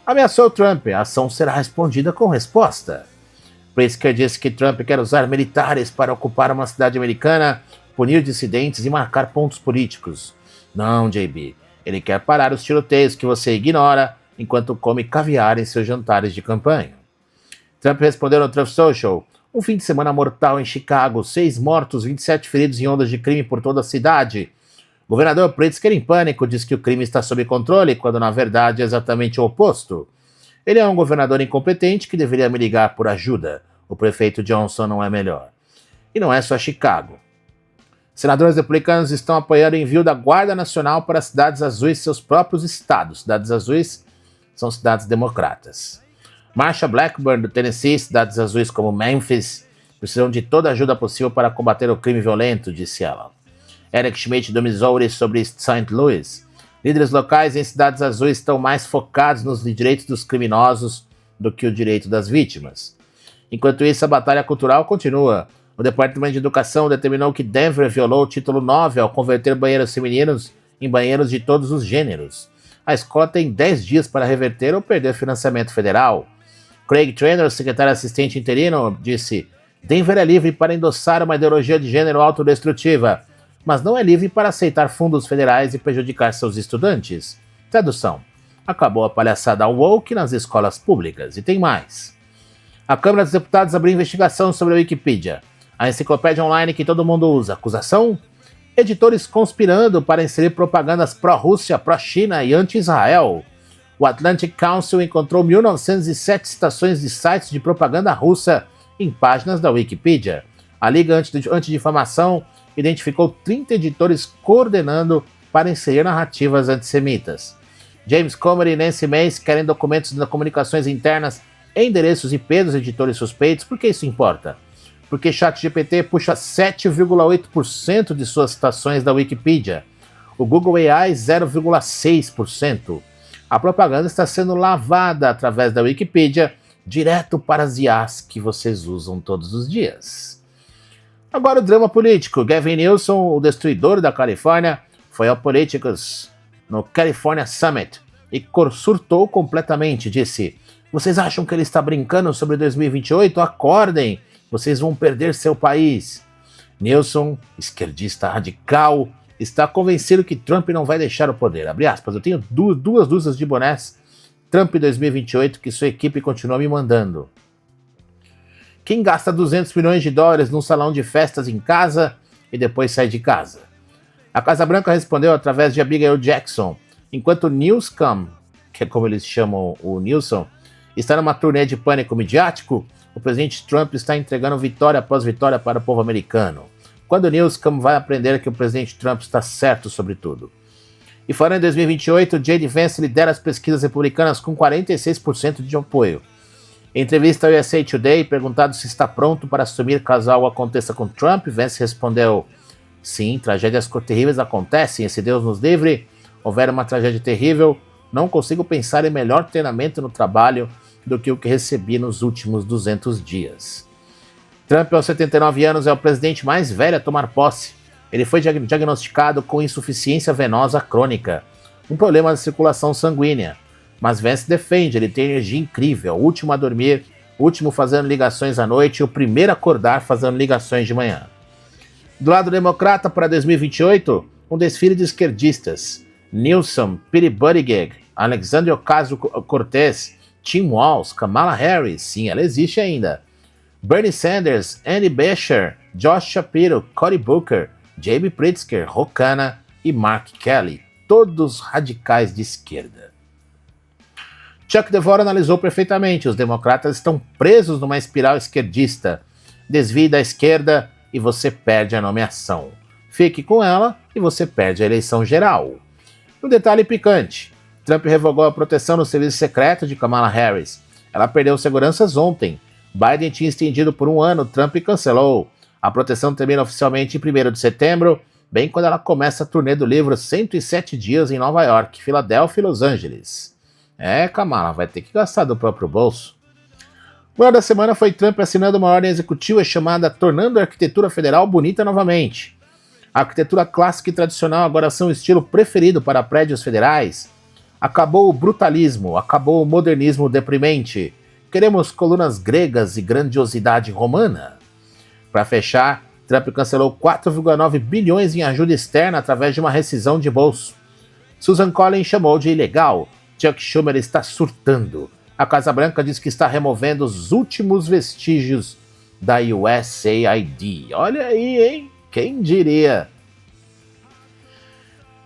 ameaçou Trump. A ação será respondida com resposta. Pritzker disse que Trump quer usar militares para ocupar uma cidade americana, punir dissidentes e marcar pontos políticos. Não, J.B. Ele quer parar os tiroteios que você ignora enquanto come caviar em seus jantares de campanha. Trump respondeu no Truth Social: um fim de semana mortal em Chicago, 6 mortos, 27 feridos em ondas de crime por toda a cidade. O governador Pritzker, em pânico, diz que o crime está sob controle, quando na verdade é exatamente o oposto. Ele é um governador incompetente que deveria me ligar por ajuda. O prefeito Johnson não é melhor. E não é só Chicago. Senadores republicanos estão apoiando o envio da Guarda Nacional para cidades azuis, seus próprios estados. Cidades azuis são cidades democratas. Marsha Blackburn, do Tennessee, cidades azuis como Memphis, precisam de toda a ajuda possível para combater o crime violento, disse ela. Eric Schmidt, do Missouri, sobre St. Louis. Líderes locais em cidades azuis estão mais focados nos direitos dos criminosos do que o direito das vítimas. Enquanto isso, a batalha cultural continua. O Departamento de Educação determinou que Denver violou o título 9 ao converter banheiros femininos em banheiros de todos os gêneros. A escola tem 10 dias para reverter ou perder financiamento federal. Craig Traynor, secretário assistente interino, disse: Denver é livre para endossar uma ideologia de gênero autodestrutiva, mas não é livre para aceitar fundos federais e prejudicar seus estudantes. Tradução: acabou a palhaçada woke nas escolas públicas. E tem mais. A Câmara dos Deputados abriu investigação sobre a Wikipedia, a enciclopédia online que todo mundo usa. Acusação? Editores conspirando para inserir propagandas pró-Rússia, pró-China e anti-Israel. O Atlantic Council encontrou 1907 citações de sites de propaganda russa em páginas da Wikipedia. A Liga Antidifamação identificou 30 editores coordenando para inserir narrativas antissemitas. James Comer e Nancy Mace querem documentos das comunicações internas e endereços IP dos editores suspeitos. Por que isso importa? Porque ChatGPT puxa 7,8% de suas citações da Wikipedia. O Google AI 0,6%. A propaganda está sendo lavada através da Wikipedia direto para as IAs que vocês usam todos os dias. Agora o drama político. Gavin Newsom, o destruidor da Califórnia, foi ao Politicus no California Summit e surtou completamente. Disse: vocês acham que ele está brincando sobre 2028? Acordem! Vocês vão perder seu país. Newsom, esquerdista radical, está convencido que Trump não vai deixar o poder. Abre aspas, eu tenho duas dúzias de bonés Trump 2028 que sua equipe continua me mandando. Quem gasta 200 milhões de dólares num salão de festas em casa e depois sai de casa? A Casa Branca respondeu através de Abigail Jackson, enquanto Newscom, que é como eles chamam o Newsom, está numa turnê de pânico midiático, o presidente Trump está entregando vitória após vitória para o povo americano. Quando Newscom vai aprender que o presidente Trump está certo sobre tudo? E fora em 2028, J.D. Vance lidera as pesquisas republicanas com 46% de apoio. Em entrevista ao USA Today, perguntado se está pronto para assumir caso algo aconteça com Trump, Vance respondeu: sim, tragédias terríveis acontecem, e se Deus nos livre, houver uma tragédia terrível, não consigo pensar em melhor treinamento no trabalho do que o que recebi nos últimos 200 dias. Trump, aos 79 anos, é o presidente mais velho a tomar posse. Ele foi diagnosticado com insuficiência venosa crônica, um problema de circulação sanguínea. Mas Vance defende, ele tem energia incrível, o último a dormir, o último fazendo ligações à noite e o primeiro a acordar fazendo ligações de manhã. Do lado democrata, para 2028, um desfile de esquerdistas. Newsom, Pete Buttigieg, Alexandria Ocasio-Cortez, Tim Walz, Kamala Harris, sim, ela existe ainda, Bernie Sanders, Andy Beshear, Josh Shapiro, Cory Booker, J.B. Pritzker, Ro Khanna e Mark Kelly, todos radicais de esquerda. Chuck DeVore analisou perfeitamente, os democratas estão presos numa espiral esquerdista. Desvie da esquerda e você perde a nomeação. Fique com ela e você perde a eleição geral. Um detalhe picante: Trump revogou a proteção no serviço secreto de Kamala Harris. Ela perdeu seguranças ontem. Biden tinha estendido por 1 ano, Trump cancelou. A proteção termina oficialmente em 1º de setembro, bem quando ela começa a turnê do livro 107 Dias em Nova York, Filadélfia e Los Angeles. Kamala, vai ter que gastar do próprio bolso. O ano da semana foi Trump assinando uma ordem executiva chamada Tornando a Arquitetura Federal Bonita Novamente. A arquitetura clássica e tradicional agora são o estilo preferido para prédios federais. Acabou o brutalismo, acabou o modernismo deprimente. Queremos colunas gregas e grandiosidade romana. Para fechar, Trump cancelou 4,9 bilhões em ajuda externa através de uma rescisão de bolso. Susan Collins chamou de ilegal. Chuck Schumer está surtando. A Casa Branca diz que está removendo os últimos vestígios da USAID. Olha aí, hein? Quem diria?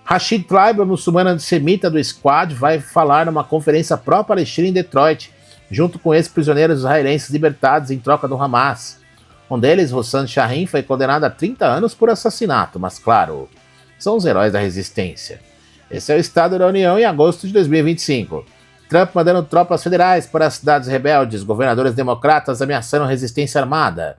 Rashid Tlaib, muçulmano antissemita do Squad, vai falar numa conferência pró-Palestina em Detroit, junto com ex-prisioneiros israelenses libertados em troca do Hamas. Um deles, Hossan Shahin, foi condenado a 30 anos por assassinato, mas claro, são os heróis da resistência. Esse é o Estado da União em agosto de 2025. Trump mandando tropas federais para as cidades rebeldes, governadores democratas ameaçando resistência armada.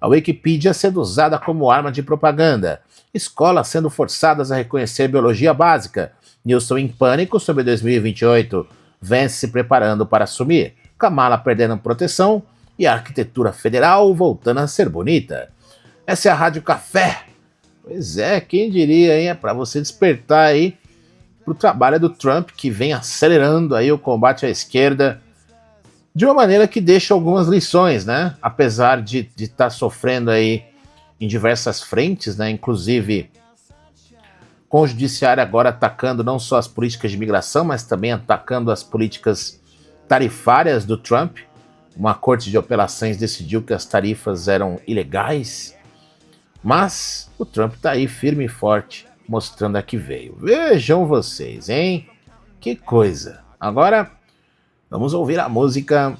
A Wikipedia sendo usada como arma de propaganda. Escolas sendo forçadas a reconhecer biologia básica. Nilson em pânico sobre 2028. Vance se preparando para assumir. Kamala perdendo proteção. E a arquitetura federal voltando a ser bonita. Essa é a Rádio Café. Pois é, quem diria, hein? É para você despertar aí pro trabalho do Trump, que vem acelerando aí o combate à esquerda de uma maneira que deixa algumas lições, né? Apesar de estar sofrendo aí em diversas frentes, né? Inclusive com o judiciário agora atacando não só as políticas de imigração, mas também atacando as políticas tarifárias do Trump. Uma corte de apelações decidiu que as tarifas eram ilegais, mas o Trump tá aí firme e forte, mostrando a que veio. Vejam vocês, hein? Que coisa. Agora, vamos ouvir a música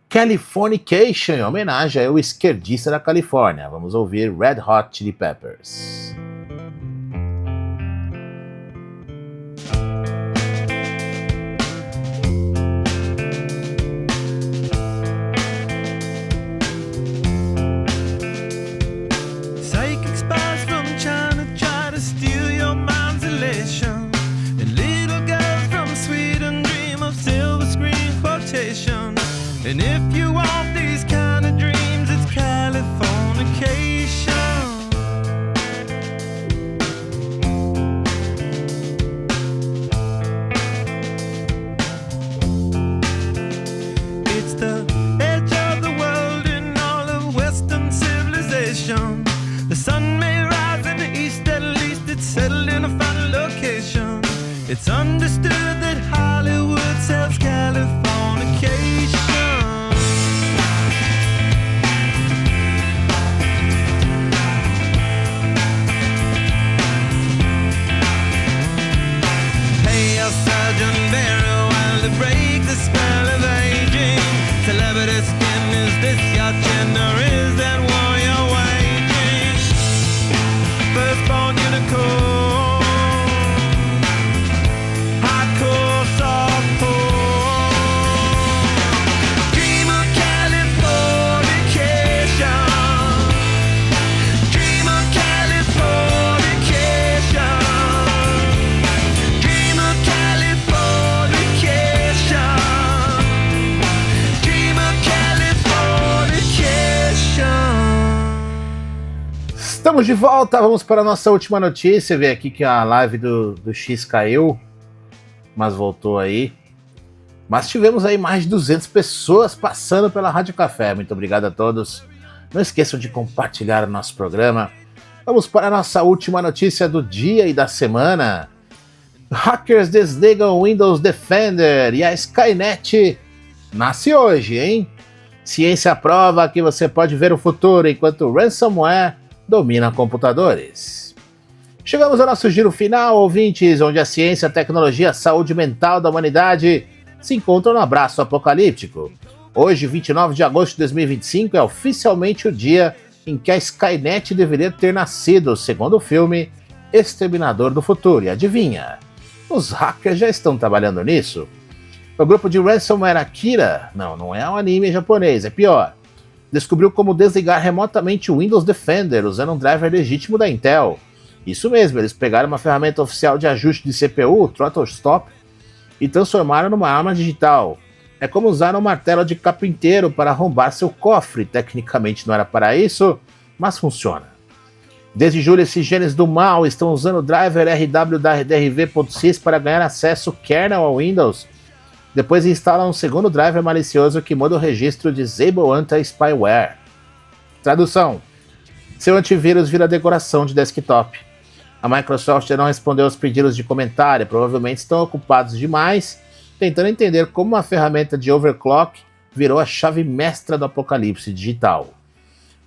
Californication, em homenagem ao esquerdista da Califórnia. Vamos ouvir Red Hot Chili Peppers. And if you want these kind of dreams, it's Californication. It's the edge of the world in all of Western civilization. The sun may rise in the east, at least it's settled in a final location. It's understood that Hollywood sells Californication. Sergeant Barrow while to break the spell of aging. Celebrity skin, is this your chin or is that war you're waging? Firstborn unicorn, hardcore softcore. Dream of Californication. Dream of Californication. Estamos de volta, vamos para a nossa última notícia. Ver aqui que a live do X caiu, mas voltou aí. Mas tivemos aí mais de 200 pessoas passando pela Rádio Café. Muito obrigado a todos. Não esqueçam de compartilhar o nosso programa. Vamos para a nossa última notícia do dia e da semana. Hackers desligam o Windows Defender e a Skynet nasce hoje, hein? Ciência prova que você pode ver o futuro enquanto o ransomware domina computadores. Chegamos ao nosso giro final, ouvintes, onde a ciência, a tecnologia e a saúde mental da humanidade se encontram no abraço apocalíptico. Hoje, 29 de agosto de 2025, é oficialmente o dia em que a Skynet deveria ter nascido, segundo o filme Exterminador do Futuro. E adivinha? Os hackers já estão trabalhando nisso. O grupo de ransomware Akira, não é um anime japonês, é pior, descobriu como desligar remotamente o Windows Defender usando um driver legítimo da Intel. Isso mesmo, eles pegaram uma ferramenta oficial de ajuste de CPU, o Throttle Stop, e transformaram numa arma digital. É como usar um martelo de carpinteiro para arrombar seu cofre. Tecnicamente não era para isso, mas funciona. Desde julho, esses gênios do mal estão usando o driver rw.drv.sys para ganhar acesso kernel ao Windows. Depois instalam um segundo driver malicioso que muda o registro Disable Anti-Spyware. Tradução: seu antivírus vira decoração de desktop. A Microsoft não respondeu aos pedidos de comentário, provavelmente estão ocupados demais tentando entender como uma ferramenta de overclock virou a chave mestra do apocalipse digital.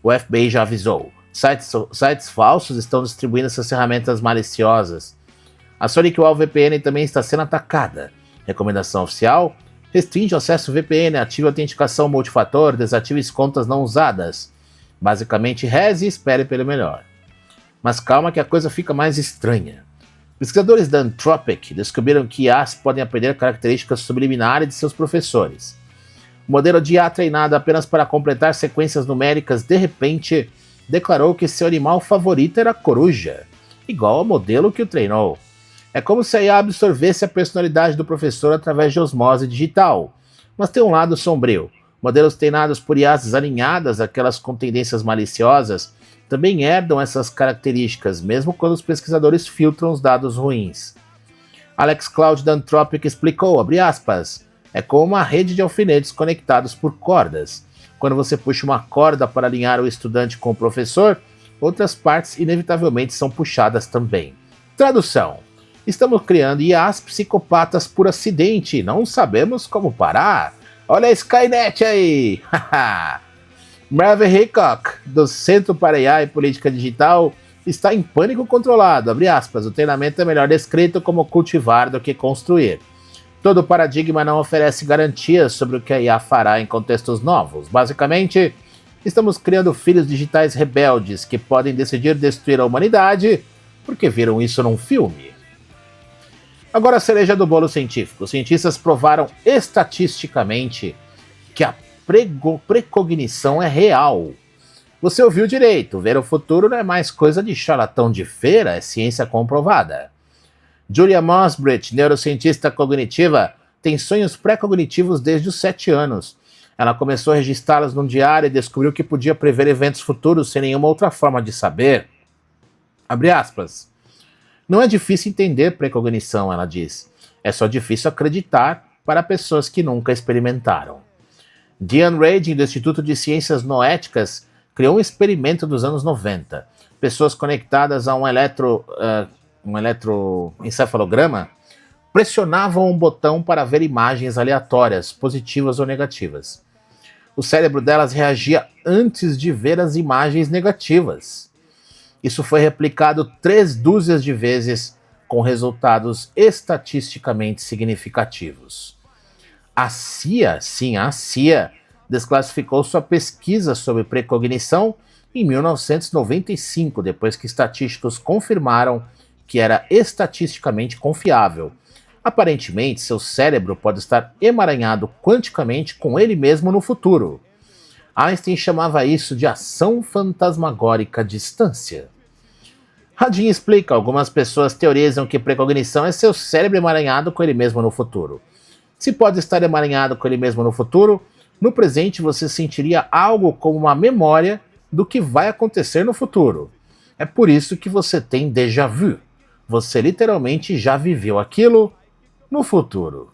O FBI já avisou. Sites falsos estão distribuindo essas ferramentas maliciosas. A SonicWall VPN também está sendo atacada. Recomendação oficial: restringe o acesso VPN, ative a autenticação multifator, desative contas não usadas. Basicamente, reze e espere pelo melhor. Mas calma que a coisa fica mais estranha. Pesquisadores da Anthropic descobriram que IAs podem aprender características subliminares de seus professores. O modelo de IA treinado apenas para completar sequências numéricas de repente declarou que seu animal favorito era a coruja, igual ao modelo que o treinou. É como se a IA absorvesse a personalidade do professor através de osmose digital. Mas tem um lado sombrio. Modelos treinados por IAs alinhadas àquelas com tendências maliciosas também herdam essas características, mesmo quando os pesquisadores filtram os dados ruins. Alex Cloud da Anthropic explicou, abre aspas, é como uma rede de alfinetes conectados por cordas. Quando você puxa uma corda para alinhar o estudante com o professor, outras partes inevitavelmente são puxadas também. Tradução: estamos criando IAs psicopatas por acidente, não sabemos como parar. Olha a Skynet aí! Mervyn Hickok, do Centro para IA e Política Digital, está em pânico controlado. Abre aspas, o treinamento é melhor descrito como cultivar do que construir. Todo paradigma não oferece garantias sobre o que a IA fará em contextos novos. Basicamente, estamos criando filhos digitais rebeldes que podem decidir destruir a humanidade porque viram isso num filme. Agora a cereja do bolo científico. Os cientistas provaram estatisticamente que a precognição é real. Você ouviu direito, ver o futuro não é mais coisa de charlatão de feira, é ciência comprovada. Julia Mosbridge, neurocientista cognitiva, tem sonhos pré-cognitivos desde os 7 anos. Ela começou a registrá-los num diário e descobriu que podia prever eventos futuros sem nenhuma outra forma de saber. Abre aspas. Não é difícil entender precognição, ela diz. É só difícil acreditar para pessoas que nunca experimentaram. Diane Radin, do Instituto de Ciências Noéticas, criou um experimento dos anos 90. Pessoas conectadas a um eletroencefalograma pressionavam um botão para ver imagens aleatórias, positivas ou negativas. O cérebro delas reagia antes de ver as imagens negativas. Isso foi replicado 3 dúzias de vezes, com resultados estatisticamente significativos. A CIA, sim, a CIA, desclassificou sua pesquisa sobre precognição em 1995, depois que estatísticos confirmaram que era estatisticamente confiável. Aparentemente, seu cérebro pode estar emaranhado quanticamente com ele mesmo no futuro. Einstein chamava isso de ação fantasmagórica à distância. Radin explica, algumas pessoas teorizam que precognição é seu cérebro emaranhado com ele mesmo no futuro. Se pode estar emaranhado com ele mesmo no futuro, no presente você sentiria algo como uma memória do que vai acontecer no futuro. É por isso que você tem déjà vu. Você literalmente já viveu aquilo no futuro.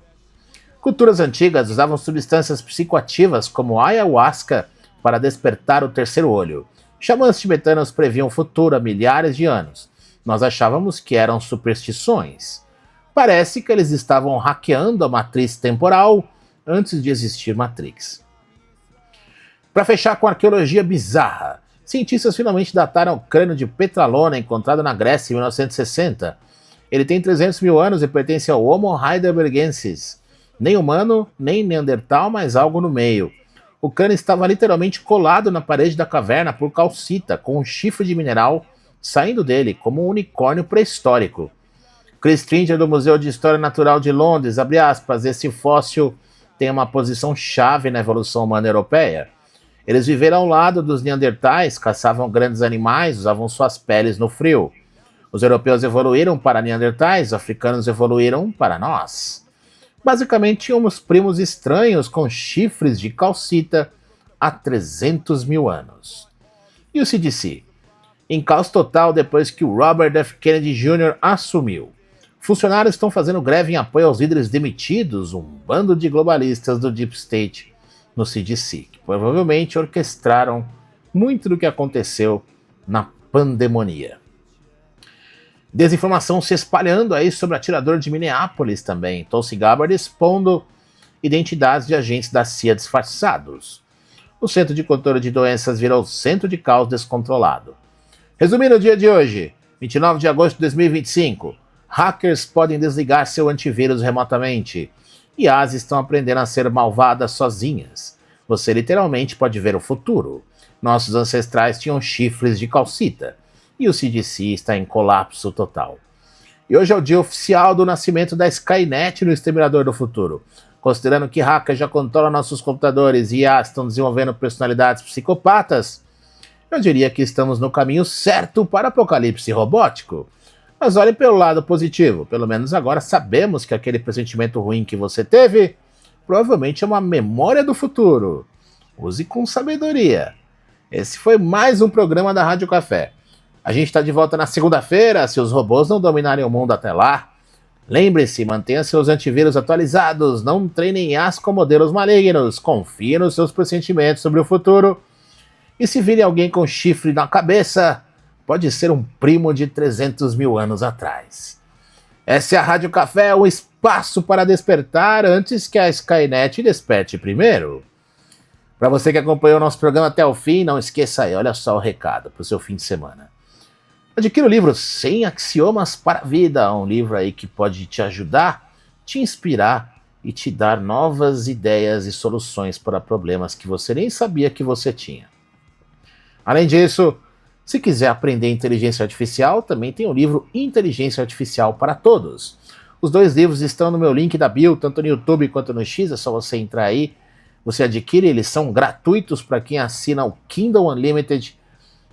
Culturas antigas usavam substâncias psicoativas como ayahuasca para despertar o terceiro olho. Xamãs tibetanos previam o futuro há milhares de anos. Nós achávamos que eram superstições. Parece que eles estavam hackeando a matriz temporal antes de existir Matrix. Para fechar com arqueologia bizarra, cientistas finalmente dataram o crânio de Petralona encontrado na Grécia em 1960. Ele tem 300 mil anos e pertence ao Homo heidelbergensis. Nem humano, nem neandertal, mas algo no meio. O crânio estava literalmente colado na parede da caverna por calcita, com um chifre de mineral saindo dele, como um unicórnio pré-histórico. Chris Stringer, do Museu de História Natural de Londres, abre aspas, esse fóssil tem uma posição chave na evolução humana europeia. Eles viveram ao lado dos neandertais, caçavam grandes animais, usavam suas peles no frio. Os europeus evoluíram para neandertais, os africanos evoluíram para nós. Basicamente, tínhamos primos estranhos com chifres de calcita há 300 mil anos. E o CDC? Em caos total depois que o Robert F. Kennedy Jr. assumiu. Funcionários estão fazendo greve em apoio aos líderes demitidos, um bando de globalistas do Deep State no CDC, que provavelmente orquestraram muito do que aconteceu na pandemia. Desinformação se espalhando aí sobre o atirador de Minneapolis também. Tulsi Gabbard expondo identidades de agentes da CIA disfarçados. O Centro de Controle de Doenças virou centro de caos descontrolado. Resumindo o dia de hoje, 29 de agosto de 2025, hackers podem desligar seu antivírus remotamente. IAs estão aprendendo a ser malvadas sozinhas. Você literalmente pode ver o futuro. Nossos ancestrais tinham chifres de calcita. E o CDC está em colapso total. E hoje é o dia oficial do nascimento da Skynet no Exterminador do Futuro. Considerando que hackers já controlam nossos computadores e IAs estão desenvolvendo personalidades psicopatas, eu diria que estamos no caminho certo para o apocalipse robótico. Mas olhe pelo lado positivo, pelo menos agora sabemos que aquele pressentimento ruim que você teve provavelmente é uma memória do futuro. Use com sabedoria. Esse foi mais um programa da Rádio Café. A gente está de volta na segunda-feira, se os robôs não dominarem o mundo até lá. Lembre-se, mantenha seus antivírus atualizados, não treinem IAs com modelos malignos, confie nos seus pressentimentos sobre o futuro. E se virem alguém com chifre na cabeça, pode ser um primo de 300 mil anos atrás. Essa é a Rádio Café, um espaço para despertar antes que a Skynet desperte primeiro. Para você que acompanhou o nosso programa até o fim, não esqueça aí, olha só o recado para o seu fim de semana. Adquira o livro 100 Axiomas para a Vida, um livro aí que pode te ajudar, te inspirar e te dar novas ideias e soluções para problemas que você nem sabia que você tinha. Além disso, se quiser aprender inteligência artificial, também tem o livro Inteligência Artificial para Todos. Os dois livros estão no meu link da bio, tanto no YouTube quanto no X, é só você entrar aí, você adquire, eles são gratuitos para quem assina o Kindle Unlimited,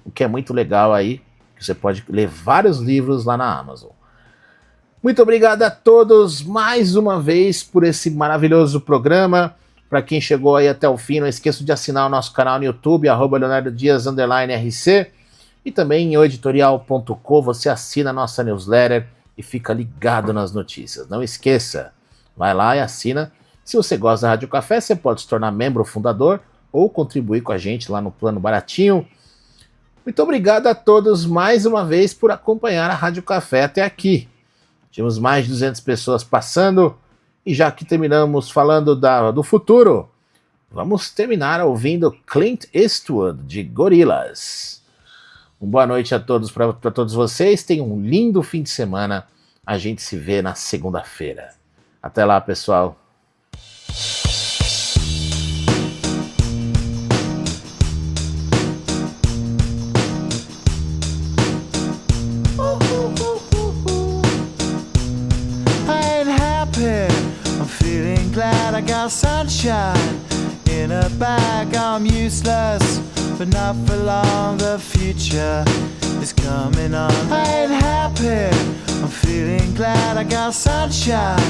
o que é muito legal aí. Você pode ler vários livros lá na Amazon. Muito obrigado a todos mais uma vez por esse maravilhoso programa. Para quem chegou aí até o fim, não esqueça de assinar o nosso canal no YouTube, @LeonardoDias_RC. E também em oeditorial.com você assina a nossa newsletter e fica ligado nas notícias. Não esqueça, vai lá e assina. Se você gosta da Rádio Café, você pode se tornar membro fundador ou contribuir com a gente lá no plano baratinho. Muito obrigado a todos mais uma vez por acompanhar a Rádio Café até aqui. Tivemos mais de 200 pessoas passando e já que terminamos falando do futuro, vamos terminar ouvindo Clint Eastwood de Gorillaz. Uma boa noite a todos, para todos vocês. Tenham um lindo fim de semana. A gente se vê na segunda-feira. Até lá, pessoal. I got sunshine in a bag. I'm useless, but not for long. The future is coming on. I ain't happy, I'm feeling glad. I got sunshine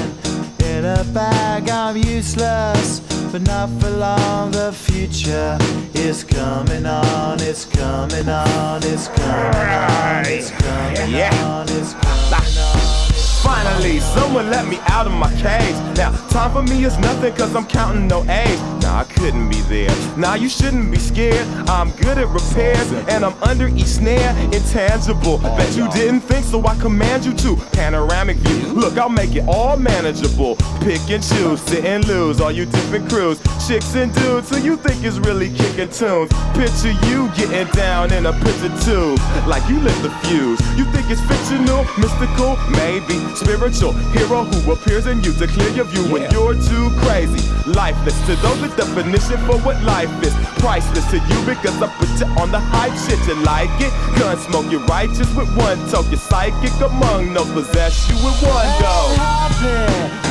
in a bag. I'm useless, but not for long. The future is coming on. It's coming on. It's coming on. It's coming on. It's coming on. Finally, someone let me out of my cage. Now, time for me is nothing cause I'm counting no A's. Nah, I couldn't be there. Nah, you shouldn't be scared. I'm good at repairs and I'm under each snare. Intangible, bet you didn't think, so I command you to. Panoramic view, look, I'll make it all manageable. Pick and choose, sit and lose, all you different crews. Chicks and dudes who you think is really kicking tunes. Picture you getting down in a picture tube, like you lit the fuse. You think it's fictional, mystical, maybe. Spiritual hero who appears in you to clear your view when you're too crazy. Lifeless to those, the definition for what life is. Priceless to you because I put you on the hype shit. You like it? Gun smoke, you're righteous with one toke. You're psychic among those, possess you with one go.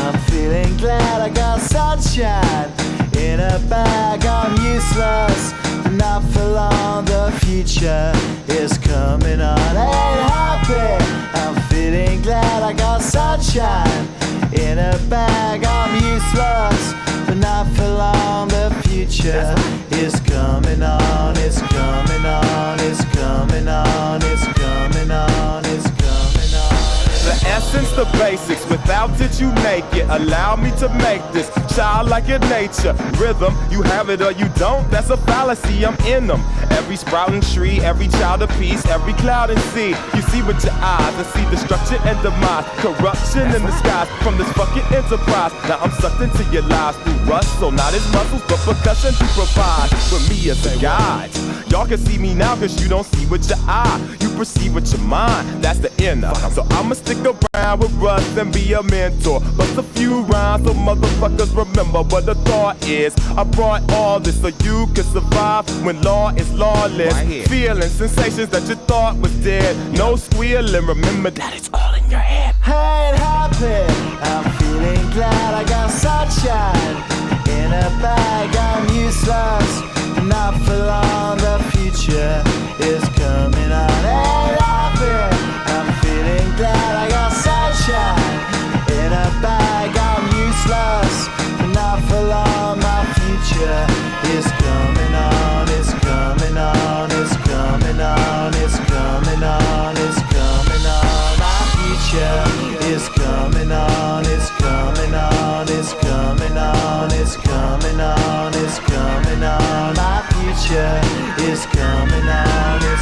I'm feeling glad. I got sunshine in a bag. I'm useless, not for long. The future is coming on. I ain't happy, I'm feeling glad. I got sunshine in a bag. I'm useless, but not for long. The future is coming on. It's coming on. It's coming on. It's coming on. It's coming on. The essence, the basics, Without it, you naked. Allow me to make this childlike in nature. Rhythm, you have it or you don't. That's a fallacy. I'm in them. Every sprouting tree, every child of peace, every cloud and sea. You see with your eyes and see destruction and demise, corruption in the skies from this fucking enterprise. Now I'm sucked into your lives through rust, so not as muscles, but percussion to provide for me as a guide. Y'all can see me now cause you don't see with your eye. You perceive with your mind, that's the inner. So I'ma stick around with Russ and be a mentor. Bust a few rhymes so motherfuckers remember what the thought is. I brought all this so you can survive when law is lawless. Feeling sensations that you thought was dead. No squealing, remember that it's all in your head. I ain't happy, I'm feeling glad I got sunshine in a bag. I'm useless, not for long, the future is coming on. Ain't happy, I'm feeling glad I got sunshine in a bag. I'm useless, not for long, my future is coming on. It's coming on, it's coming on, it's coming on, it's coming on. My future is coming on, it's coming on, it's coming on, it's coming on, it's coming on. My future is coming on.